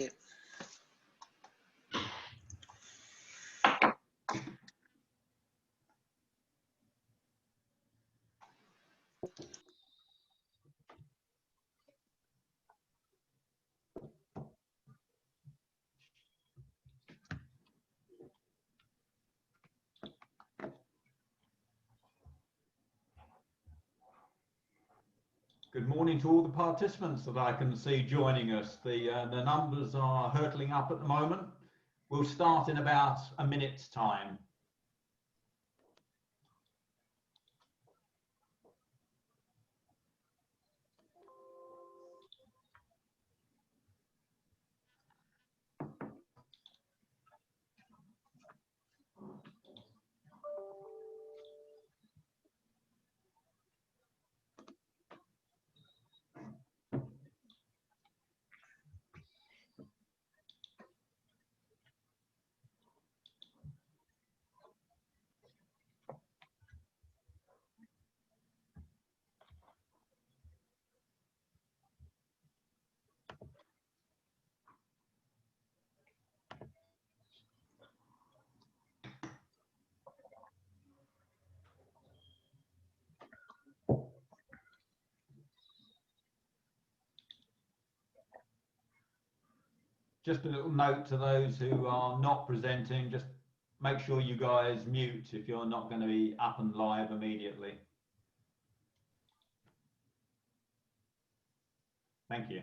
you. Good morning to all the participants that I can see joining us. The numbers are hurtling up at the moment. We'll start in about a minute's time. Just a little note to those who are not presenting, just make sure you guys mute if you're not going to be up and live immediately. Thank you.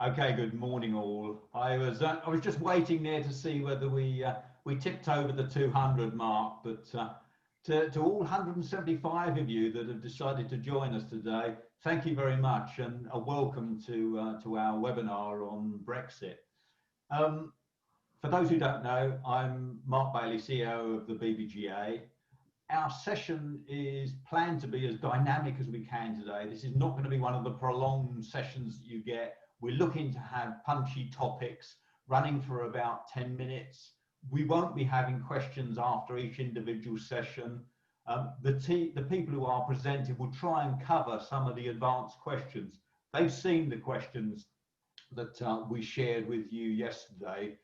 Okay, good morning all. I was just waiting there to see whether we tipped over the 200 mark, but to all 175 of you that have decided to join us today, thank you very much and a welcome to our webinar on Brexit. For those who don't know, I'm Mark Bailey, CEO of the BBGA. Our session is planned to be as dynamic as we can today. This is not going to be one of the prolonged sessions that you get. We're looking to have punchy topics running for about 10 minutes. We won't be having questions after each individual session. The people who are presenting will try and cover some of the advanced questions. They've seen the questions that we shared with you yesterday,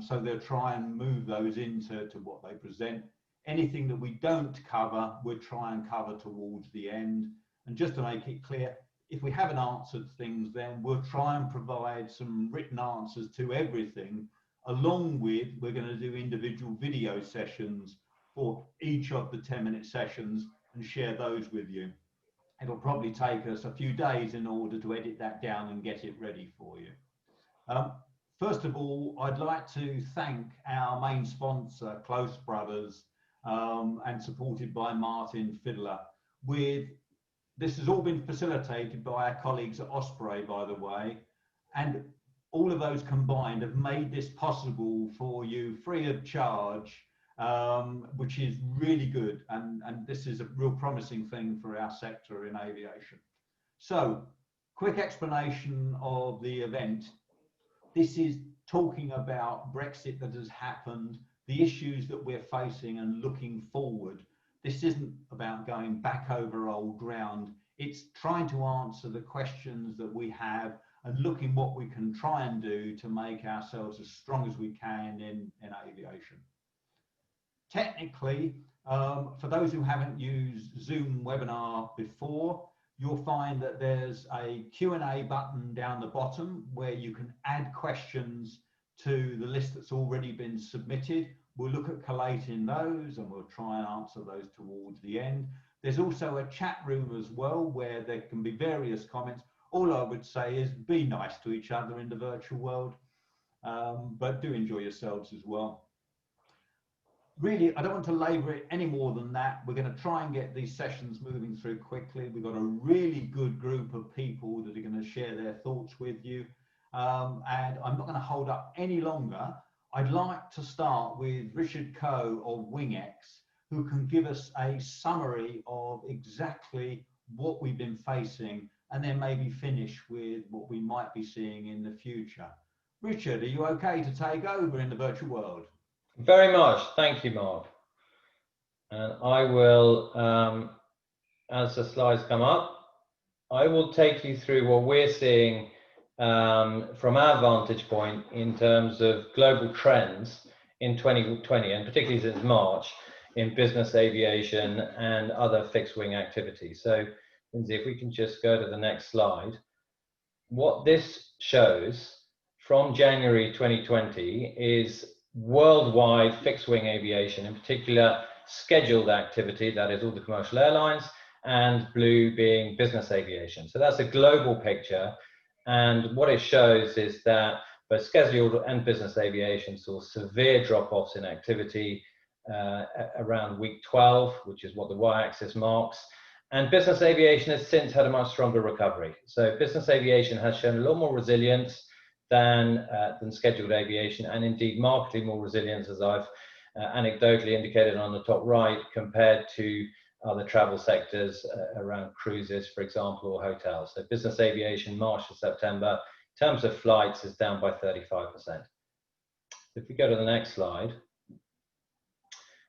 so they'll try and move those into what they present. Anything that we don't cover, we'll try and cover towards the end. And just to make it clear, if we haven't answered things, then we'll try and provide some written answers to everything, along with, we're going to do individual video sessions for each of the 10-minute sessions and share those with you. It'll probably take us a few days in order to edit that down and get it ready for you. First of all, I'd like to thank our main sponsor, Close Brothers, and supported by Martin Fiddler. This has all been facilitated by our colleagues at Osprey, by the way, and all of those combined have made this possible for you free of charge, which is really good, and this is a real promising thing for our sector in aviation. So, quick explanation of the event. This is talking about Brexit that has happened, the issues that we're facing and looking forward. This isn't about going back over old ground. It's trying to answer the questions that we have and looking what we can try and do to make ourselves as strong as we can in aviation. Technically, for those who haven't used Zoom webinar before, you'll find that there's a Q&A button down the bottom where you can add questions to the list that's already been submitted. We'll look at collating those and we'll try and answer those towards the end. There's also a chat room as well where there can be various comments. All I would say is be nice to each other in the virtual world, but do enjoy yourselves as well. Really, I don't want to labour it any more than that. We're going to try and get these sessions moving through quickly. We've got a really good group of people that are going to share their thoughts with you. And I'm not going to hold up any longer. I'd like to start with Richard Coe of WingX, who can give us a summary of exactly what we've been facing, and then maybe finish with what we might be seeing in the future. Richard, are you okay to take over in the virtual world? Very much. Thank you, Mark. And I will, as the slides come up, I will take you through what we're seeing from our vantage point in terms of global trends in 2020, and particularly since March, in business aviation and other fixed wing activities. So, Lindsay, if we can just go to the next slide. What this shows from January 2020 is worldwide fixed wing aviation, in particular scheduled activity, that is all the commercial airlines, and blue being business aviation. So that's a global picture. And what it shows is that both scheduled and business aviation saw severe drop-offs in activity around week 12, which is what the y-axis marks. And business aviation has since had a much stronger recovery. So business aviation has shown a lot more resilience than scheduled aviation, and indeed markedly more resilience, as I've anecdotally indicated on the top right, compared to other travel sectors around cruises, for example, or hotels. So business aviation, March to September, in terms of flights, is down by 35%. If we go to the next slide.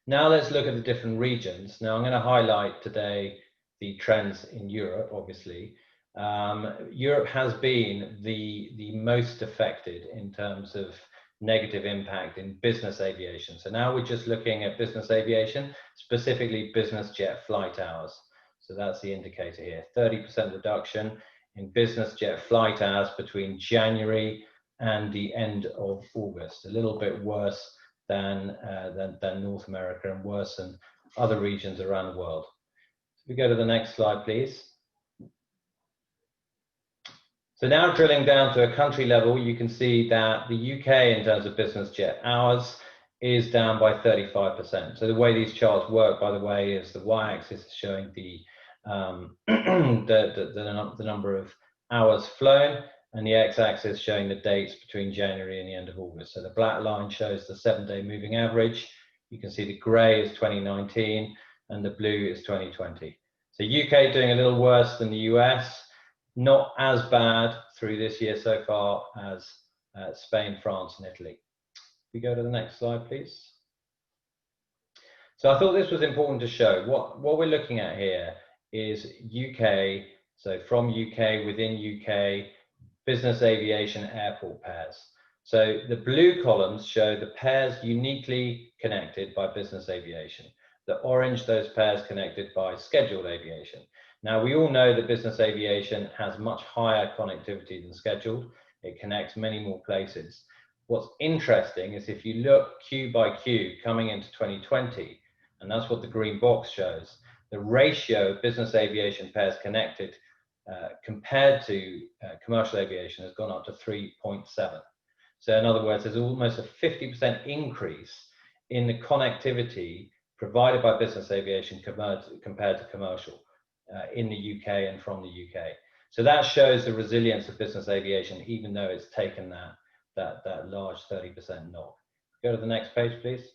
Now let's look at the different regions. Now I'm going to highlight today the trends in Europe, obviously. Europe has been the most affected in terms of negative impact in business aviation. So now we're just looking at business aviation, specifically business jet flight hours. So that's the indicator here, 30% reduction in business jet flight hours between January and the end of August, a little bit worse than North America and worse than other regions around the world. So we go to the next slide, please. So now drilling down to a country level, you can see that the UK in terms of business jet hours is down by 35%. So the way these charts work, by the way, is the y-axis is showing the number of hours flown, and the x-axis showing the dates between January and the end of August. So the black line shows the 7-day moving average. You can see the grey is 2019 and the blue is 2020. So UK doing a little worse than the US. Not as bad through this year so far as Spain, France, and Italy. We go to the next slide, please. So I thought this was important to show. What we're looking at here is UK, so from UK, within UK, business aviation airport pairs. So the blue columns show the pairs uniquely connected by business aviation. The orange, those pairs connected by scheduled aviation. Now, we all know that business aviation has much higher connectivity than scheduled. It connects many more places. What's interesting is if you look queue by queue coming into 2020, and that's what the green box shows, the ratio of business aviation pairs connected compared to commercial aviation has gone up to 3.7. So in other words, there's almost a 50% increase in the connectivity provided by business aviation compared to commercial. In the UK and from the UK. So that shows the resilience of business aviation, even though it's taken that large 30% knock. Go to the next page, please.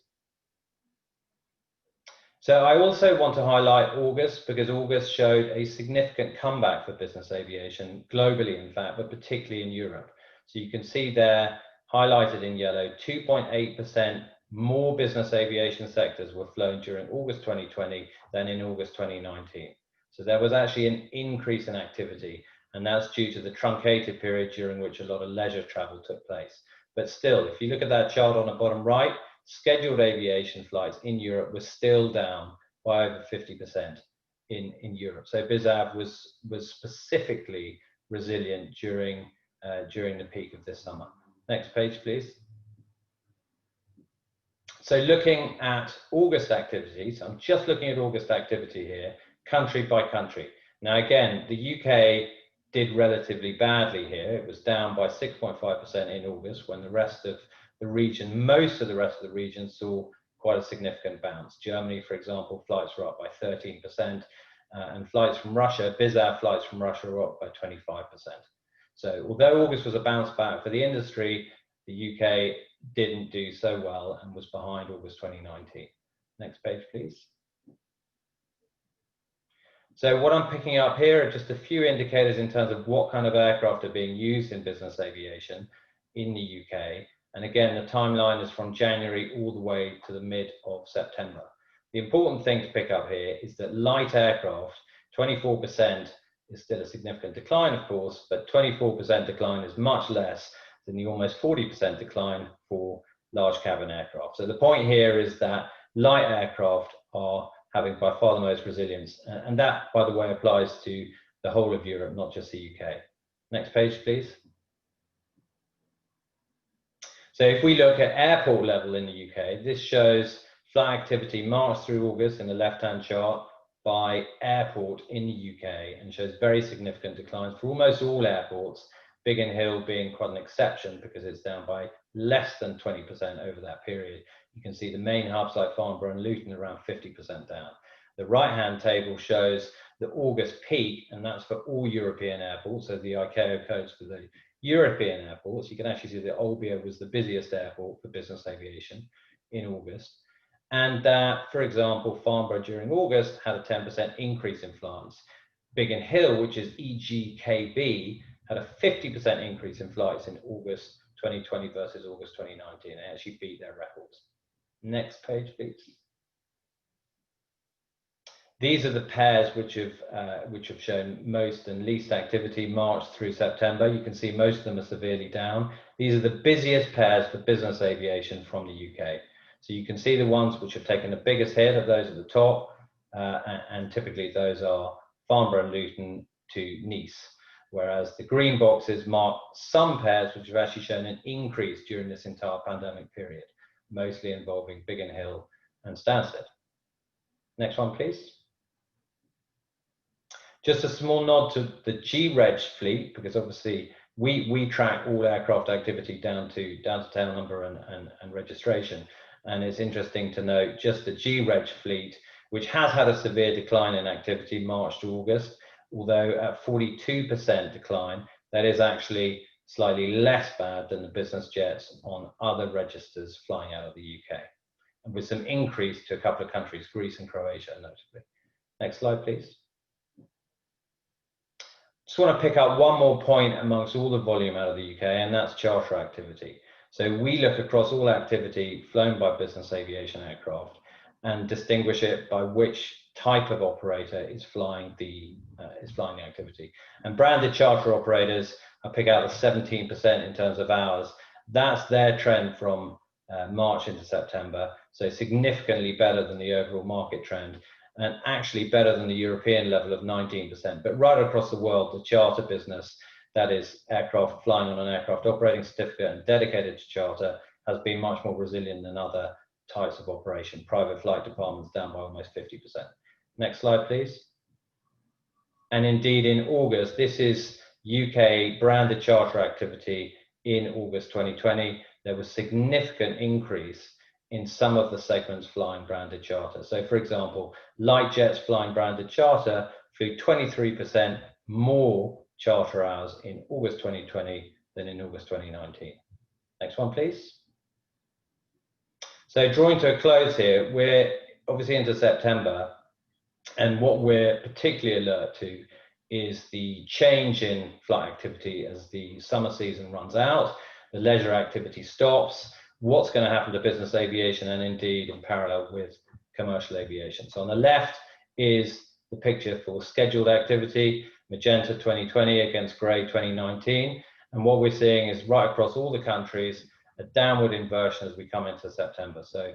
So I also want to highlight August, because August showed a significant comeback for business aviation, globally in fact, but particularly in Europe. So you can see there, highlighted in yellow, 2.8% more business aviation sectors were flown during August 2020 than in August 2019. So there was actually an increase in activity, and that's due to the truncated period during which a lot of leisure travel took place. But still, if you look at that chart on the bottom right, scheduled aviation flights in Europe were still down by over 50% in Europe. So BizAv was specifically resilient during the peak of this summer. Next page, please. So looking at August activities, I'm just looking at August activity here, country by country. Now again, the UK did relatively badly here. It was down by 6.5% in August, when the rest of the region, most of the rest of the region, saw quite a significant bounce. Germany, for example, flights were up by 13%, and flights from Russia, BizAv flights from Russia were up by 25%. So although August was a bounce back for the industry, the UK didn't do so well and was behind August 2019. Next page, please. So what I'm picking up here are just a few indicators in terms of what kind of aircraft are being used in business aviation in the UK. And again, the timeline is from January all the way to the mid of September. The important thing to pick up here is that light aircraft, 24% is still a significant decline, of course, but 24% decline is much less than the almost 40% decline for large cabin aircraft. So the point here is that light aircraft are having by far the most resilience. And that, by the way, applies to the whole of Europe, not just the UK. Next page, please. So if we look at airport level in the UK, this shows flight activity March through August in the left-hand chart by airport in the UK, and shows very significant declines for almost all airports, Biggin Hill being quite an exception because it's down by less than 20% over that period. You can see the main hubs like Farnborough and Luton around 50% down. The right-hand table shows the August peak, and that's for all European airports, so the ICAO codes for the European airports. You can actually see that Olbia was the busiest airport for business aviation in August. And that, for example, Farnborough during August had a 10% increase in flights. Biggin Hill, which is EGKB, had a 50% increase in flights in August 2020 versus August 2019. They actually beat their records. Next page, please. These are the pairs which have shown most and least activity March through September. You can see most of them are severely down. These are the busiest pairs for business aviation from the UK. So you can see the ones which have taken the biggest hit of those at the top, and typically those are Farnborough and Luton to Nice, whereas the green boxes mark some pairs which have actually shown an increase during this entire pandemic period, mostly involving Biggin Hill and Stansted. Next one, please. Just a small nod to the G-Reg fleet, because obviously we track all aircraft activity down to tail number and registration. And it's interesting to note just the G-Reg fleet, which has had a severe decline in activity March to August, although at 42% decline, that is actually slightly less bad than the business jets on other registers flying out of the UK, and with some increase to a couple of countries, Greece and Croatia notably. Next slide, please. Just want to pick up one more point amongst all the volume out of the UK, and that's charter activity. So we look across all activity flown by business aviation aircraft and distinguish it by which type of operator is flying the activity. And branded charter operators, I pick out the 17% in terms of hours. That's their trend from March into September, so significantly better than the overall market trend, and actually better than the European level of 19%. But right across the world, the charter business, that is aircraft flying on an aircraft operating certificate and dedicated to charter, has been much more resilient than other types of operation. Private flight departments down by almost 50%. Next slide, please. And indeed, in August, this is UK branded charter activity in August 2020. There was significant increase in some of the segments flying branded charter. So for example, light jets flying branded charter flew 23% more charter hours in August 2020 than in August 2019. Next one, please. So drawing to a close here, we're obviously into September, and what we're particularly alert to is the change in flight activity as the summer season runs out, the leisure activity stops, what's going to happen to business aviation, and indeed in parallel with commercial aviation. So on the left is the picture for scheduled activity, magenta 2020 against grey 2019. And what we're seeing is right across all the countries, a downward inversion as we come into September. So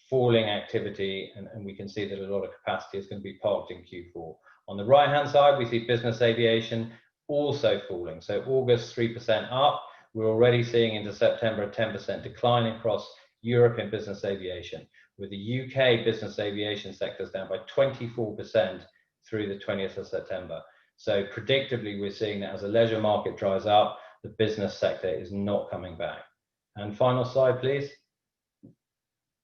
falling activity, and we can see that a lot of capacity is going to be parked in Q4. On the right-hand side, we see business aviation also falling. So August 3% up. We're already seeing into September a 10% decline across Europe in business aviation, with the UK business aviation sectors down by 24% through the 20th of September. So predictably, we're seeing that as the leisure market dries up, the business sector is not coming back. And final slide, please.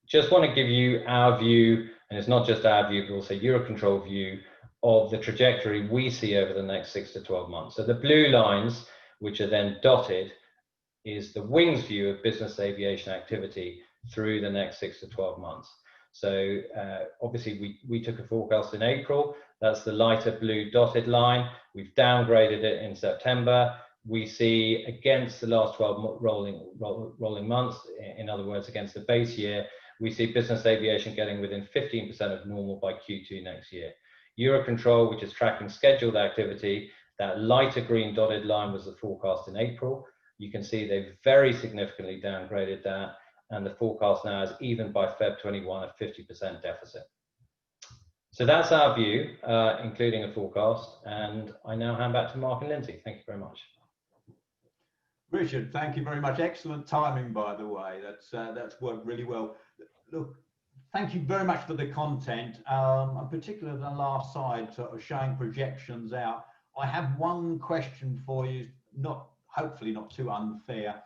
Just want to give you our view, and it's not just our view, but also Eurocontrol view of the trajectory we see over the next 6 to 12 months. So the blue lines, which are then dotted, is the Wings view of business aviation activity through the next 6 to 12 months. So obviously we took a forecast in April. That's the lighter blue dotted line. We've downgraded it in September. We see against the last 12 rolling months, in other words, against the base year, we see business aviation getting within 15% of normal by Q2 next year. Eurocontrol, which is tracking scheduled activity, that lighter green dotted line was the forecast in April. You can see they've very significantly downgraded that, and the forecast now is even by Feb 21 a 50% deficit. So that's our view, including a forecast. And I now hand back to Mark and Lindsay. Thank you very much. Richard, thank you very much. Excellent timing, by the way. That's worked really well. Look, thank you very much for the content, and particularly the last slide, sort of showing projections out. I have one question for you, hopefully not too unfair.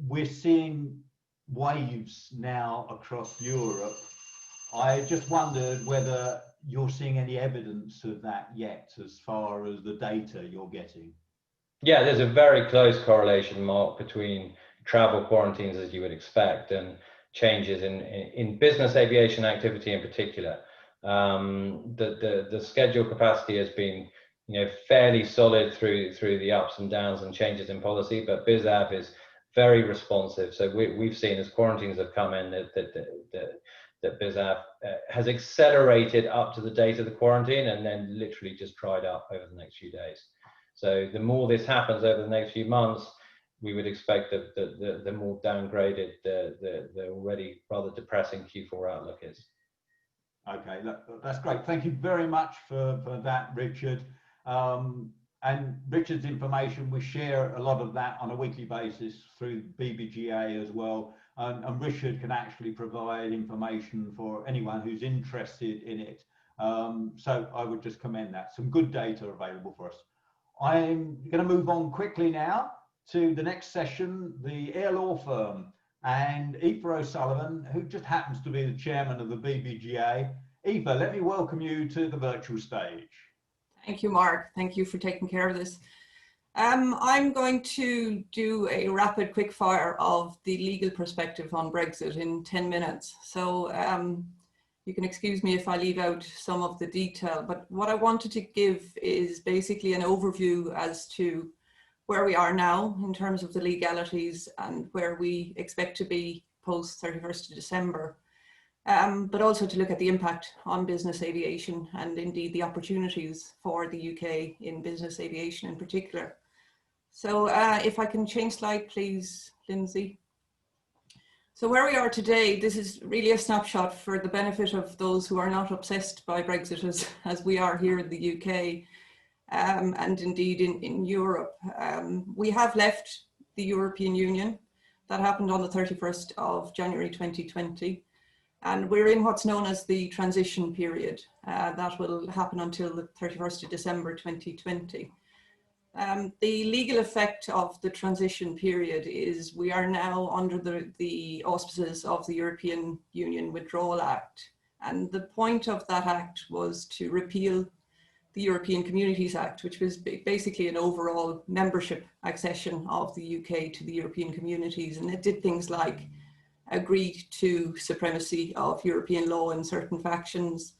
We're seeing waves now across Europe. I just wondered whether you're seeing any evidence of that yet, as far as the data you're getting. Yeah, there's a very close correlation, Mark, between travel quarantines, as you would expect, and changes in business aviation activity in particular. The schedule capacity has been, fairly solid through the ups and downs and changes in policy, but BizAv is very responsive. So we've seen as quarantines have come in that BizAv has accelerated up to the date of the quarantine and then literally just dried up over the next few days. So the more this happens over the next few months, we would expect that the more downgraded the already rather depressing Q4 outlook is. Okay, that's great. Thank you very much for that, Richard. And Richard's information, we share a lot of that on a weekly basis through BBGA as well. And Richard can actually provide information for anyone who's interested in it. So I would just commend that. Some good data available for us. I'm going to move on quickly now to the next session, the Air Law Firm, and Aoife O'Sullivan, who just happens to be the chairman of the BBGA. Aoife, let me welcome you to the virtual stage. Thank you, Mark. Thank you for taking care of this. I'm going to do a rapid quick fire of the legal perspective on Brexit in 10 minutes. So you can excuse me if I leave out some of the detail, but what I wanted to give is basically an overview as to where we are now in terms of the legalities and where we expect to be post 31st of December. But also to look at the impact on business aviation and indeed the opportunities for the UK in business aviation in particular. So if I can change slide, please, Lindsay. So where we are today, this is really a snapshot for the benefit of those who are not obsessed by Brexit as we are here in the UK and indeed in Europe. We have left the European Union. That happened on the 31st of January 2020. And we're in what's known as the transition period. That will happen until the 31st of December 2020. The legal effect of the transition period is we are now under the auspices of the European Union Withdrawal Act. And the point of that act was to repeal the European Communities Act, which was basically an overall membership accession of the UK to the European communities. And it did things like agreed to supremacy of European law in certain factions,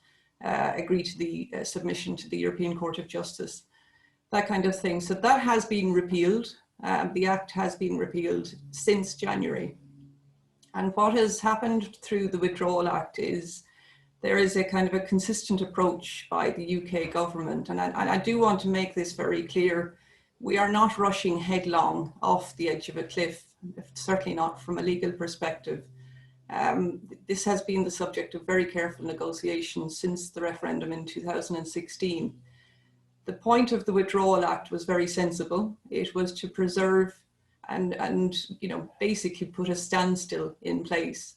agreed to the submission to the European Court of Justice, that kind of thing. So that has been repealed. The Act has been repealed since January. And what has happened through the Withdrawal Act is there is a kind of a consistent approach by the UK government. And I do want to make this very clear. We are not rushing headlong off the edge of a cliff, certainly not from a legal perspective. This has been the subject of very careful negotiations since the referendum in 2016. The point of the Withdrawal Act was very sensible. It was to preserve and basically put a standstill in place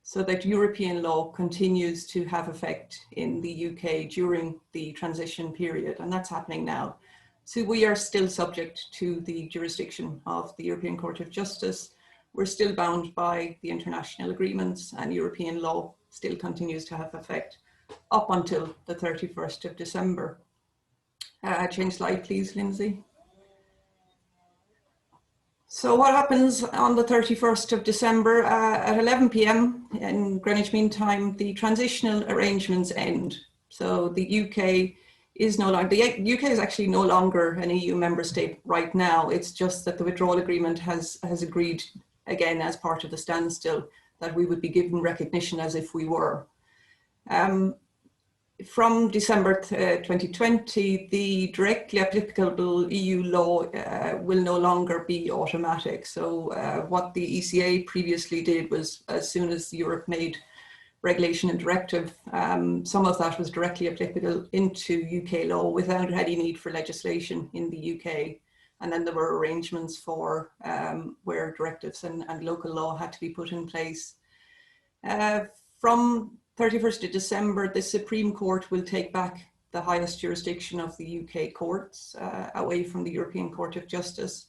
so that European law continues to have effect in the UK during the transition period, and that's happening now. So we are still subject to the jurisdiction of the European Court of Justice. We're still bound by the international agreements, and European law still continues to have effect up until the 31st of December. Change slide, please, Lindsay. So what happens on the 31st of December at 11 p.m. in Greenwich Mean Time, the transitional arrangements end. So the UK is no longer, the UK is actually no longer an EU member state right now. It's just that the withdrawal agreement has agreed, again, as part of the standstill, that we would be given recognition as if we were. From December 2020, the directly applicable EU law will no longer be automatic. So what the ECA previously did was, as soon as Europe made regulation and directive, some of that was directly applicable into UK law without any need for legislation in the UK. And then there were arrangements for where directives and local law had to be put in place. From 31st of December, the Supreme Court will take back the highest jurisdiction of the UK courts away from the European Court of Justice,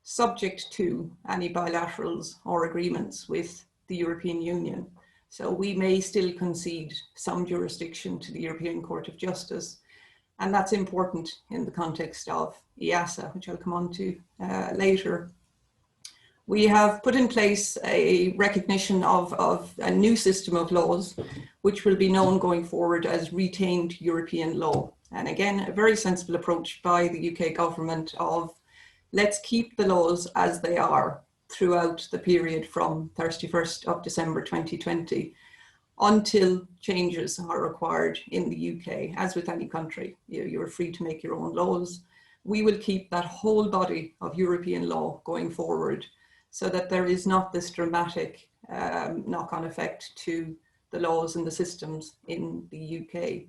subject to any bilaterals or agreements with the European Union. So we may still concede some jurisdiction to the European Court of Justice, and that's important in the context of EASA, which I'll come on to later. We have put in place a recognition of a new system of laws, which will be known going forward as retained European law. And again, a very sensible approach by the UK government of let's keep the laws as they are throughout the period from 31st of December 2020 until changes are required in the UK. As with any country, you're free to make your own laws. We will keep that whole body of European law going forward, so that there is not this dramatic knock-on effect to the laws and the systems in the UK.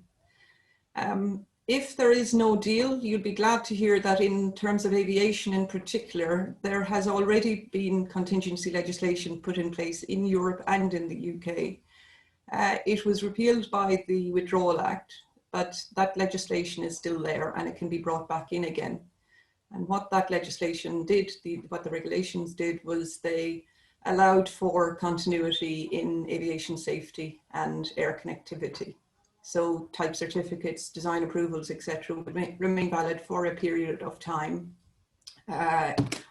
If there is no deal, you'll be glad to hear that in terms of aviation in particular, there has already been contingency legislation put in place in Europe and in the UK. It was repealed by the Withdrawal Act, but that legislation is still there and it can be brought back in again. And what that legislation did, what the regulations did, was they allowed for continuity in aviation safety and air connectivity. So type certificates, design approvals, etc. would remain valid for a period of time.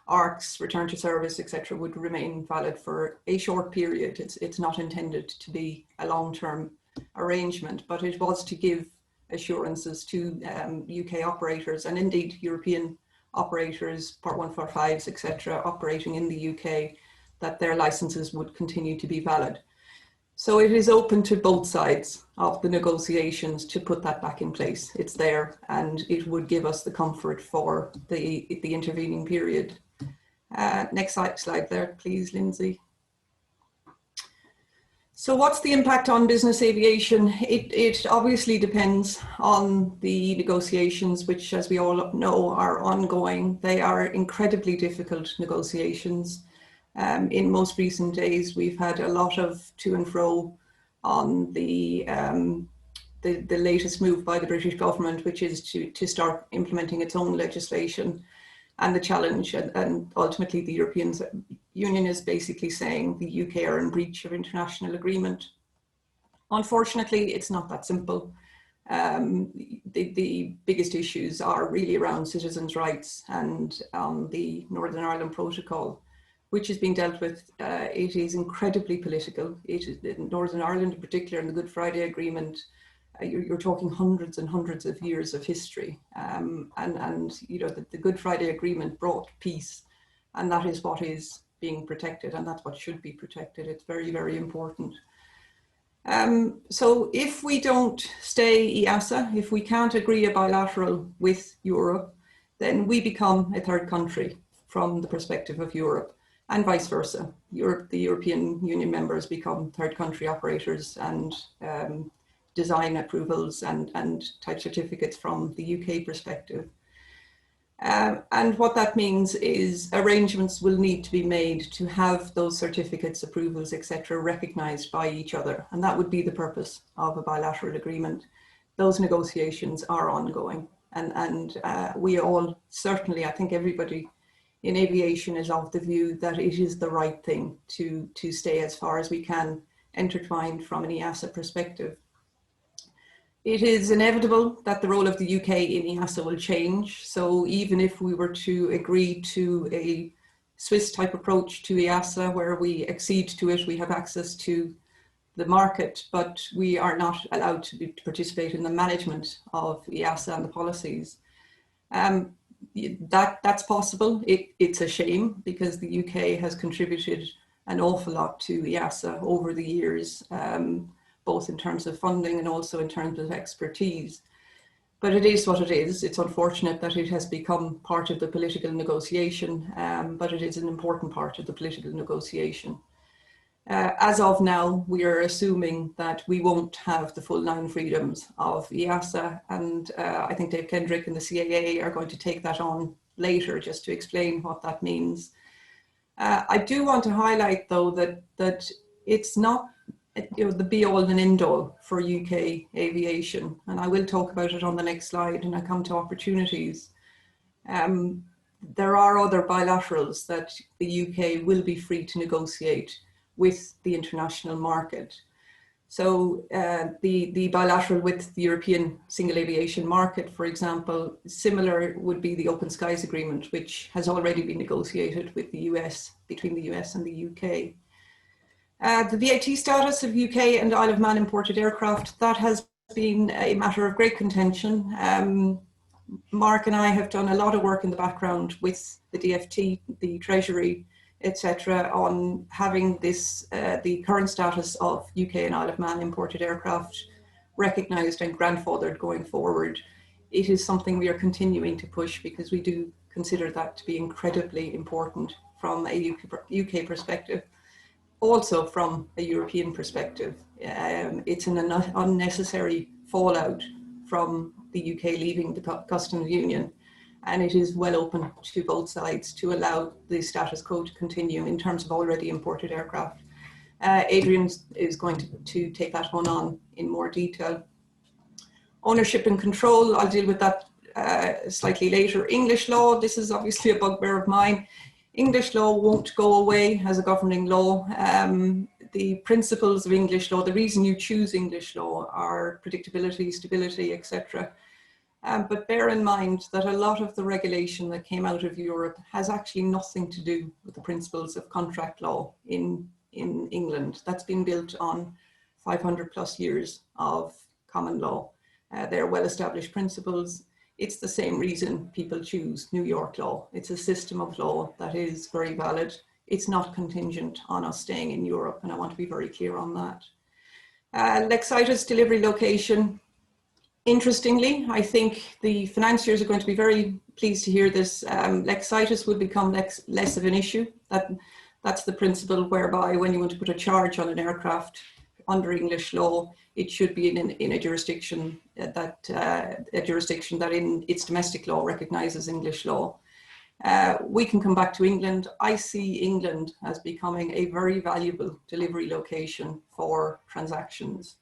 ARCs, return to service, etc. would remain valid for a short period. It's not intended to be a long-term arrangement, but it was to give assurances to UK operators and indeed European operators, Part 145s, etc., operating in the UK, that their licenses would continue to be valid. So it is open to both sides of the negotiations to put that back in place. It's there and it would give us the comfort for the intervening period. Next slide there, please, Lindsay. So what's the impact on business aviation? It obviously depends on the negotiations, which, as we all know, are ongoing. They are incredibly difficult negotiations. In most recent days, we've had a lot of to and fro on the latest move by the British government, which is to start implementing its own legislation. And the challenge, and ultimately the European Union is basically saying the UK are in breach of international agreement. Unfortunately, it's not that simple. The biggest issues are really around citizens' rights and the Northern Ireland Protocol, which is being dealt with. It is incredibly political. It is in Northern Ireland in particular, and the Good Friday Agreement. You're talking hundreds and hundreds of years of history, and you know the Good Friday Agreement brought peace, and that is what is being protected, and that's what should be protected. It's very, very important. So if we don't stay EASA, if we can't agree a bilateral with Europe, then we become a third country from the perspective of Europe, and vice versa. The European Union members become third country operators, and design approvals and type certificates from the UK perspective. And what that means is arrangements will need to be made to have those certificates, approvals, etc. recognised by each other. And that would be the purpose of a bilateral agreement. Those negotiations are ongoing. And we all, certainly, I think everybody in aviation is of the view that it is the right thing to stay as far as we can intertwined from an EASA perspective. It is inevitable that the role of the UK in EASA will change. So even if we were to agree to a Swiss type approach to EASA, where we accede to it, we have access to the market, but we are not allowed to participate in the management of EASA and the policies. That's possible. It's a shame because the UK has contributed an awful lot to EASA over the years, both in terms of funding and also in terms of expertise. But it is what it is. It's unfortunate that it has become part of the political negotiation, but it is an important part of the political negotiation. As of now, we are assuming that we won't have the full 9 freedoms of EASA, and I think Dave Kendrick and the CAA are going to take that on later just to explain what that means. I do want to highlight, though, that it's not the be-all and end-all for UK aviation, and I will talk about it on the next slide and I come to opportunities. There are other bilaterals that the UK will be free to negotiate with the international market. So the bilateral with the European single aviation market, for example, similar would be the Open Skies Agreement, which has already been negotiated with the US, between the US and the UK. The VAT status of UK and Isle of Man imported aircraft, that has been a matter of great contention. Mark and I have done a lot of work in the background with the DFT, the Treasury, etc., on having this, the current status of UK and Isle of Man imported aircraft recognised and grandfathered going forward. It is something we are continuing to push because we do consider that to be incredibly important from a UK perspective. Also from a European perspective, it's an unnecessary fallout from the UK leaving the customs union, and it is well open to both sides to allow the status quo to continue in terms of already imported aircraft. Adrian is going to take that one on in more detail. Ownership and control, I'll deal with that slightly later. English law, this is obviously a bugbear of mine. English law won't go away as a governing law. The principles of English law, the reason you choose English law are predictability, stability, etc. But bear in mind that a lot of the regulation that came out of Europe has actually nothing to do with the principles of contract law in England. That's been built on 500 plus years of common law. They're well-established principles. It's the same reason people choose New York law. It's a system of law that is very valid. It's not contingent on us staying in Europe, and I want to be very clear on that. Lexitis delivery location. Interestingly, I think the financiers are going to be very pleased to hear this. Lexitis will become less of an issue. That's the principle whereby when you want to put a charge on an aircraft under English law, it should be in a jurisdiction that in its domestic law recognises English law. We can come back to England. I see England as becoming a very valuable delivery location for transactions.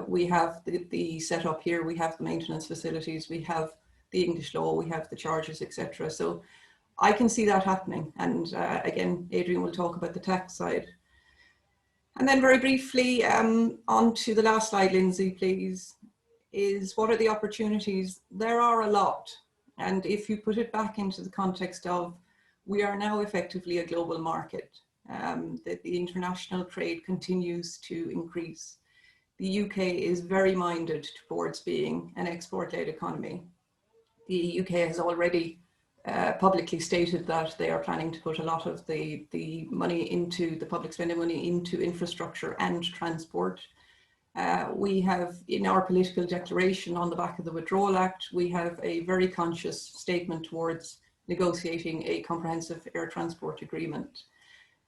We have the setup here, we have the maintenance facilities, we have the English law, we have the charges, etc. So I can see that happening. And again, Adrian will talk about the tax side. And then very briefly, on to the last slide, Lindsay, please, is what are the opportunities? There are a lot. And if you put it back into the context of, we are now effectively a global market, that the international trade continues to increase. The UK is very minded towards being an export-led economy. The UK has already publicly stated that they are planning to put a lot of the money into the public spending money into infrastructure and transport. We have in our political declaration on the back of the Withdrawal Act, we have a very conscious statement towards negotiating a comprehensive air transport agreement.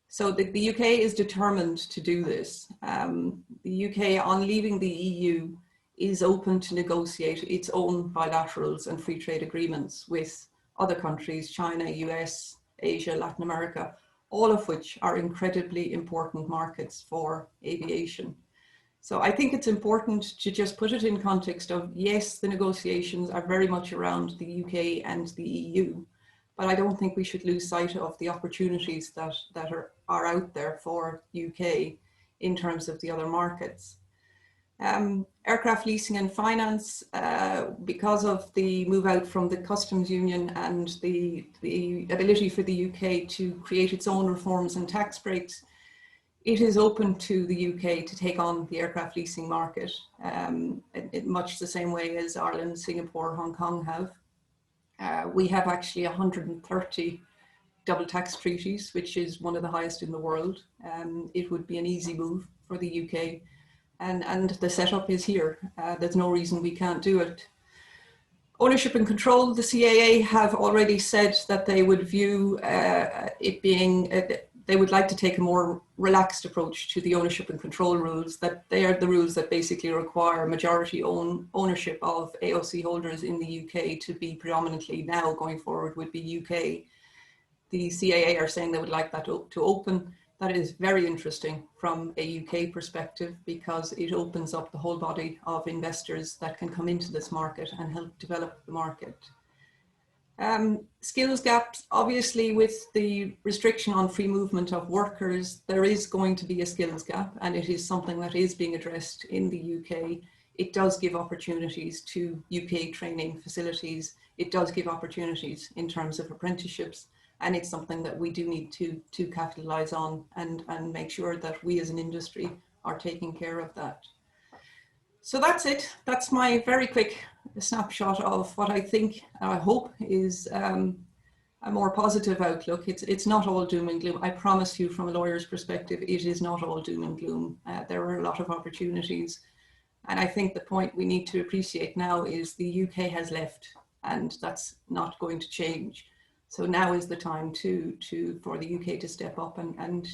So the UK is determined to do this. The UK, on leaving the EU, is open to negotiate its own bilaterals and free trade agreements with other countries, China, US, Asia, Latin America, all of which are incredibly important markets for aviation. So I think it's important to just put it in context of, yes, the negotiations are very much around the UK and the EU, but I don't think we should lose sight of the opportunities that are out there for UK in terms of the other markets. Aircraft leasing and finance, because of the move out from the customs union and the ability for the UK to create its own reforms and tax breaks, it is open to the UK to take on the aircraft leasing market in much the same way as Ireland, Singapore, Hong Kong have. We have actually 130 double tax treaties, which is one of the highest in the world. It would be an easy move for the UK. And the setup is here. There's no reason we can't do it. Ownership and control, the CAA have already said that they would view it being, they would like to take a more relaxed approach to the ownership and control rules, that they are the rules that basically require majority ownership of AOC holders in the UK to be predominantly now going forward would be UK. The CAA are saying they would like that to open. That is very interesting from a UK perspective because it opens up the whole body of investors that can come into this market and help develop the market. Skills gaps, obviously with the restriction on free movement of workers, there is going to be a skills gap and it is something that is being addressed in the UK. It does give opportunities to UK training facilities. It does give opportunities in terms of apprenticeships. And it's something that we do need to capitalise on and make sure that we as an industry are taking care of that. So that's it. That's my very quick snapshot of what I think, I hope, is a more positive outlook. It's not all doom and gloom. I promise you from a lawyer's perspective, it is not all doom and gloom. There are a lot of opportunities. And I think the point we need to appreciate now is the UK has left and that's not going to change. So now is the time for the UK to step up and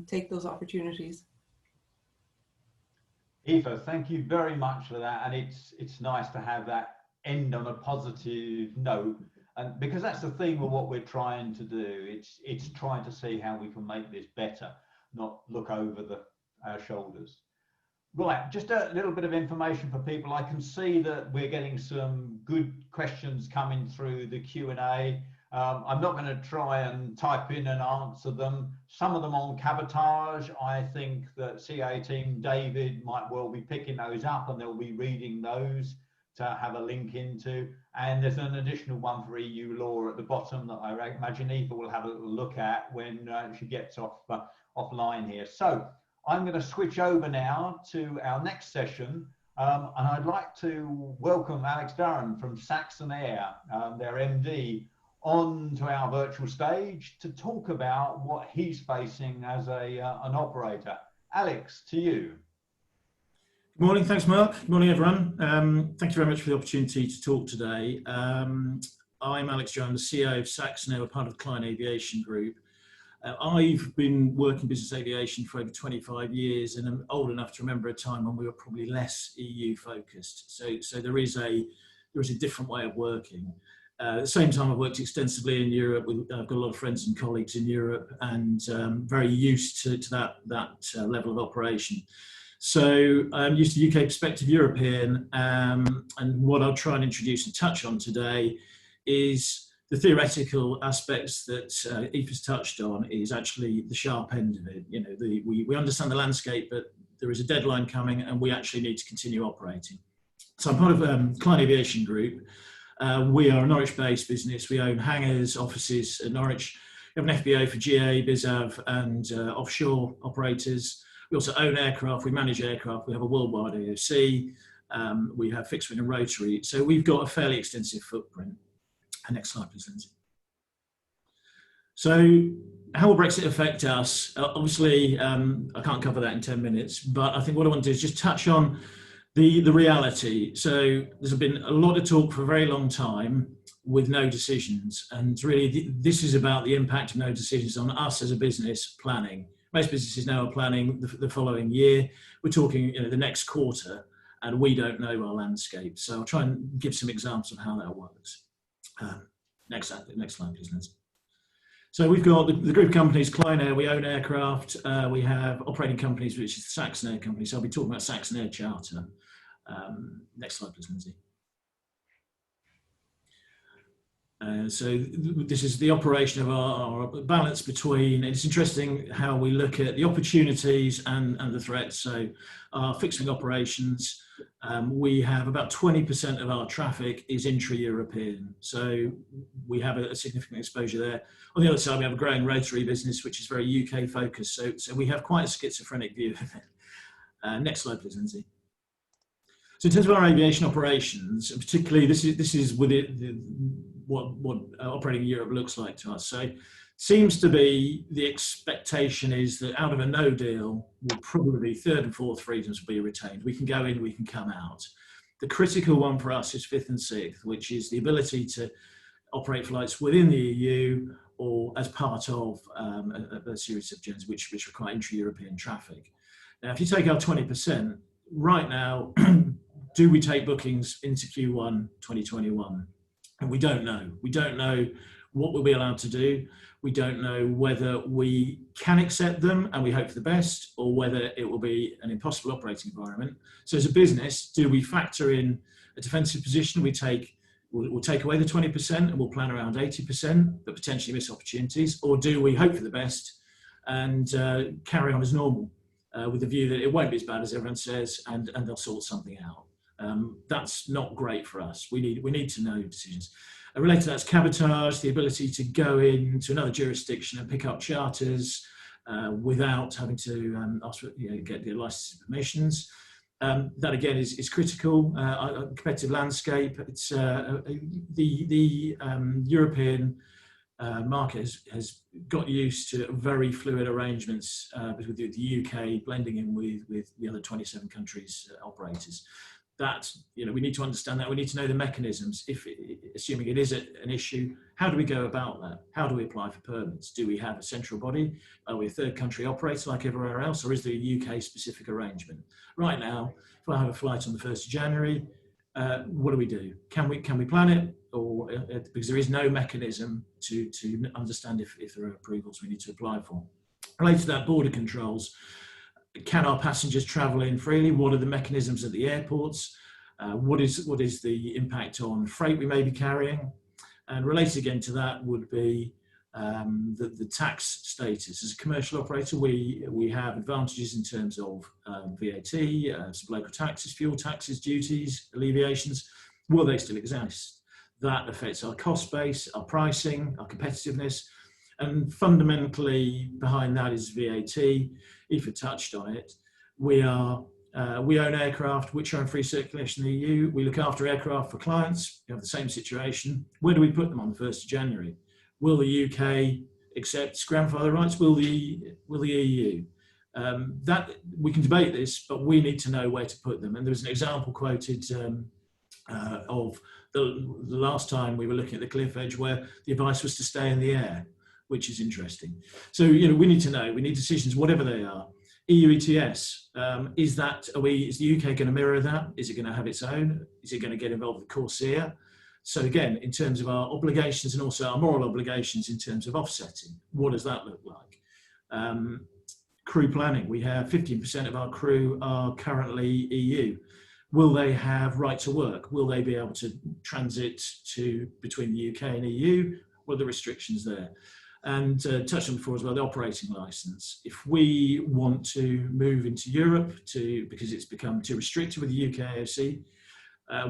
take those opportunities. Eva, thank you very much for that. And it's nice to have that end on a positive note. And because that's the theme of what we're trying to do. It's trying to see how we can make this better, not look over our shoulders. Right, just a little bit of information for people. I can see that we're getting some good questions coming through the Q&A. I'm not going to try and type in and answer them. Some of them on cabotage. I think that CA team David might well be picking those up and they'll be reading those to have a link into. And there's an additional one for EU law at the bottom that I imagine Eva will have a little look at when she gets offline here. So I'm going to switch over now to our next session. And I'd like to welcome Alex Durran from Saxon Air, their MD, on to our virtual stage to talk about what he's facing as an operator. Alex, to you. Good morning, thanks Mark. Good morning everyone. Thank you very much for the opportunity to talk today. I'm Alex Durran, the CEO of Saxon Air, part of the Klein Aviation Group. I've been working business aviation for over 25 years and I'm old enough to remember a time when we were probably less EU focused. So there is a different way of working. At the same time, I've worked extensively in Europe. I've got a lot of friends and colleagues in Europe and very used to that level of operation. So I'm used to UK perspective, European, and what I'll try and introduce and touch on today is the theoretical aspects that Aoife's touched on is actually the sharp end of it. You know, we understand the landscape, but there is a deadline coming and we actually need to continue operating. So I'm part of Klein Aviation Group. We are a Norwich-based business. We own hangars, offices at Norwich. We have an FBO for GA, BizAv, and offshore operators. We also own aircraft. We manage aircraft. We have a worldwide AOC. We have fixed wing and rotary. So we've got a fairly extensive footprint. Next slide, please, Lindsay. So how will Brexit affect us? Obviously, I can't cover that in 10 minutes, but I think what I want to do is just touch on the reality. So there's been a lot of talk for a very long time with no decisions. And really, this is about the impact of no decisions on us as a business planning. Most businesses now are planning the following year. We're talking the next quarter, and we don't know our landscape. So I'll try and give some examples of how that works. Next slide, please, Lindsay. So we've got the group of companies, Klein Air, we own aircraft. We have operating companies, which is the Saxon Air company. So I'll be talking about Saxon Air Charter. Next slide, please, Lindsay. So this is the operation of our balance between, it's interesting how we look at the opportunities and the threats. So our fixed-wing operations, we have about 20% of our traffic is intra-European. So we have a significant exposure there. On the other side, we have a growing rotary business, which is very UK focused. So we have quite a schizophrenic view of it. Next slide, please, Lindsay. So in terms of our aviation operations, and particularly this is with what operating in Europe looks like to us. So seems to be the expectation is that out of a no deal will probably be third and fourth freedoms will be retained. We can go in, we can come out. The critical one for us is fifth and sixth, which is the ability to operate flights within the EU or as part of a series of journeys which require intra-European traffic. Now, if you take our 20%, right now, do we take bookings into Q1 2021? And we don't know. We don't know what we'll be allowed to do. We don't know whether we can accept them and we hope for the best, or whether it will be an impossible operating environment. So as a business, do we factor in a defensive position? We'll take away the 20% and we'll plan around 80%, but potentially miss opportunities, or do we hope for the best and carry on as normal with the view that it won't be as bad as everyone says and they'll sort something out? That's not great for us. We need to know decisions. Related to that's cabotage, the ability to go into another jurisdiction and pick up charters without having to ask for, get the license permissions. That again is critical. Competitive landscape. It's the European market has got used to very fluid arrangements with the UK blending in with the other 27 countries operators. That we need to understand that. We need to know the mechanisms. Assuming it is an issue, how do we go about that? How do we apply for permits? Do we have a central body? Are we a third country operator like everywhere else, or is there a UK specific arrangement? Right now, if I have a flight on the 1st of January, what do? Can we plan it, or because there is no mechanism to understand if there are approvals we need to apply for? Related to that, border controls. Can our passengers travel in freely? What are the mechanisms at the airports? What is the impact on freight we may be carrying? And related again to that would be the tax status. As a commercial operator, we have advantages in terms of VAT, some local taxes, fuel taxes, duties, alleviations. Will they still exist? That affects our cost base, our pricing, our competitiveness. And fundamentally behind that is VAT. Aoife touched on it. We own aircraft which are in free circulation in the EU. We look after aircraft for clients. We have the same situation. Where do we put them on the 1st of January? Will the UK accept grandfather rights? Will the EU? That we can debate this, but we need to know where to put them. And there was an example quoted of the last time we were looking at the cliff edge where the advice was to stay in the air, which is interesting. So, we need to know, we need decisions, whatever they are. EU ETS, is the UK going to mirror that? Is it going to have its own? Is it going to get involved with Corsair? So again, in terms of our obligations and also our moral obligations in terms of offsetting, what does that look like? Crew planning, we have 15% of our crew are currently EU. Will they have right to work? Will they be able to transit between the UK and EU? What are the restrictions there? And touched on before as well, the operating license. If we want to move into Europe because it's become too restricted with the UK AOC,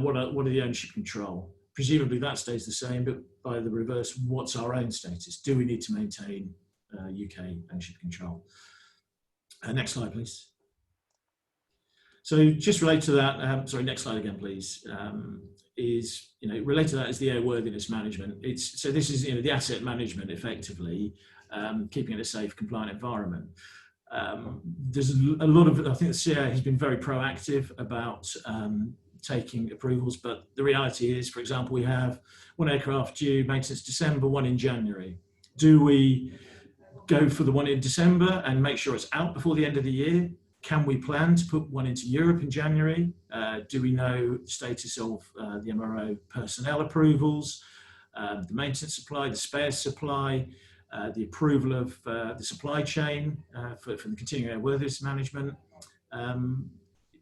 what are the ownership control? Presumably that stays the same, but by the reverse, what's our own status? Do we need to maintain UK ownership control? Next slide, please. So just related to that, sorry, next slide again, please. Related to that is the airworthiness management. So this is the asset management effectively, keeping it a safe, compliant environment. There's a lot of, I think the CAA has been very proactive about taking approvals, but the reality is, for example, we have one aircraft due maintenance December, one in January. Do we go for the one in December and make sure it's out before the end of the year? Can we plan to put one into Europe in January? Do we know the status of the MRO personnel approvals, the maintenance supply, the spare supply, the approval of the supply chain for the continuing airworthiness management?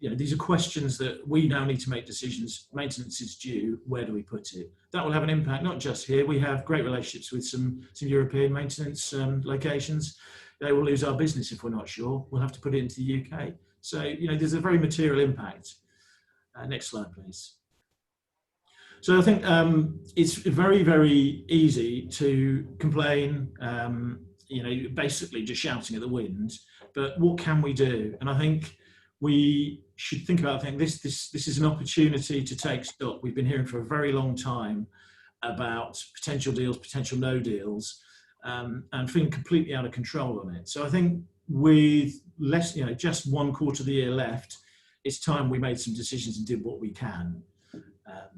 these are questions that we now need to make decisions. Maintenance is due. Where do we put it? That will have an impact, not just here. We have great relationships with some European maintenance locations. They will lose our business if we're not sure. We'll have to put it into the UK. So, there's a very material impact. Next slide, please. So I think it's very, very easy to complain, basically just shouting at the wind. But what can we do? And I think we should think about, this is an opportunity to take stock. We've been hearing for a very long time about potential deals, potential no deals, and feeling completely out of control on it. So I think with less, just 1 quarter of the year left, it's time we made some decisions and did what we can.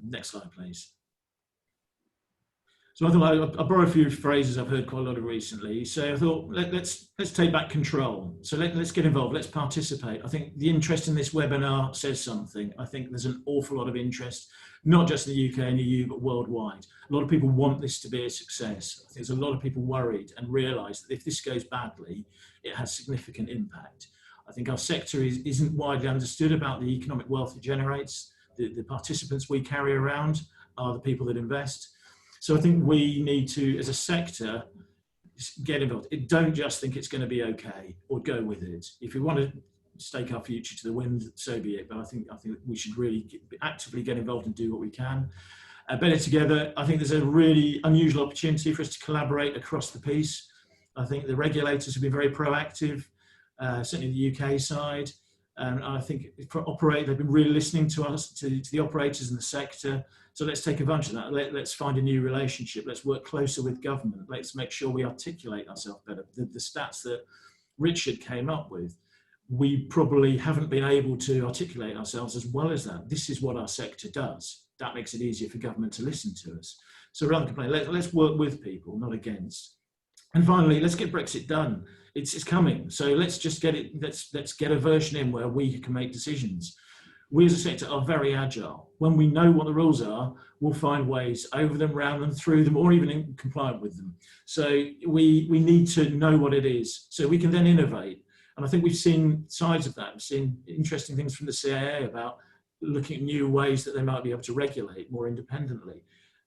Next slide, please. So I thought I'll borrow a few phrases I've heard quite a lot of recently. So I thought let's take back control. So let's get involved. Let's participate. I think the interest in this webinar says something. I think there's an awful lot of interest, not just in the UK and EU, but worldwide. A lot of people want this to be a success. I think there's a lot of people worried and realise that if this goes badly, it has significant impact. I think our sector isn't widely understood about the economic wealth it generates. The participants we carry around are the people that invest. So I think we need to, as a sector, get involved. Don't just think it's going to be okay or go with it. If we want to stake our future to the wind, so be it. But I think we should really actively get involved and do what we can. Better together, I think there's a really unusual opportunity for us to collaborate across the piece. I think the regulators have been very proactive, certainly the UK side. And I think for they've been really listening to us, to the operators in the sector. So let's take advantage of that. Let's find a new relationship. Let's work closer with government. Let's make sure we articulate ourselves better. The stats that Richard came up with, we probably haven't been able to articulate ourselves as well as that. This is what our sector does. That makes it easier for government to listen to us. So rather than complain, let's work with people, not against. And finally, let's get Brexit done. It's coming. So let's just get it. Let's get a version in where we can make decisions. We as a sector are very agile. When we know what the rules are, we'll find ways over them, around them, through them, or even in compliant with them. So we need to know what it is so we can then innovate. And I think we've seen sides of that. We've seen interesting things from the CAA about looking at new ways that they might be able to regulate more independently.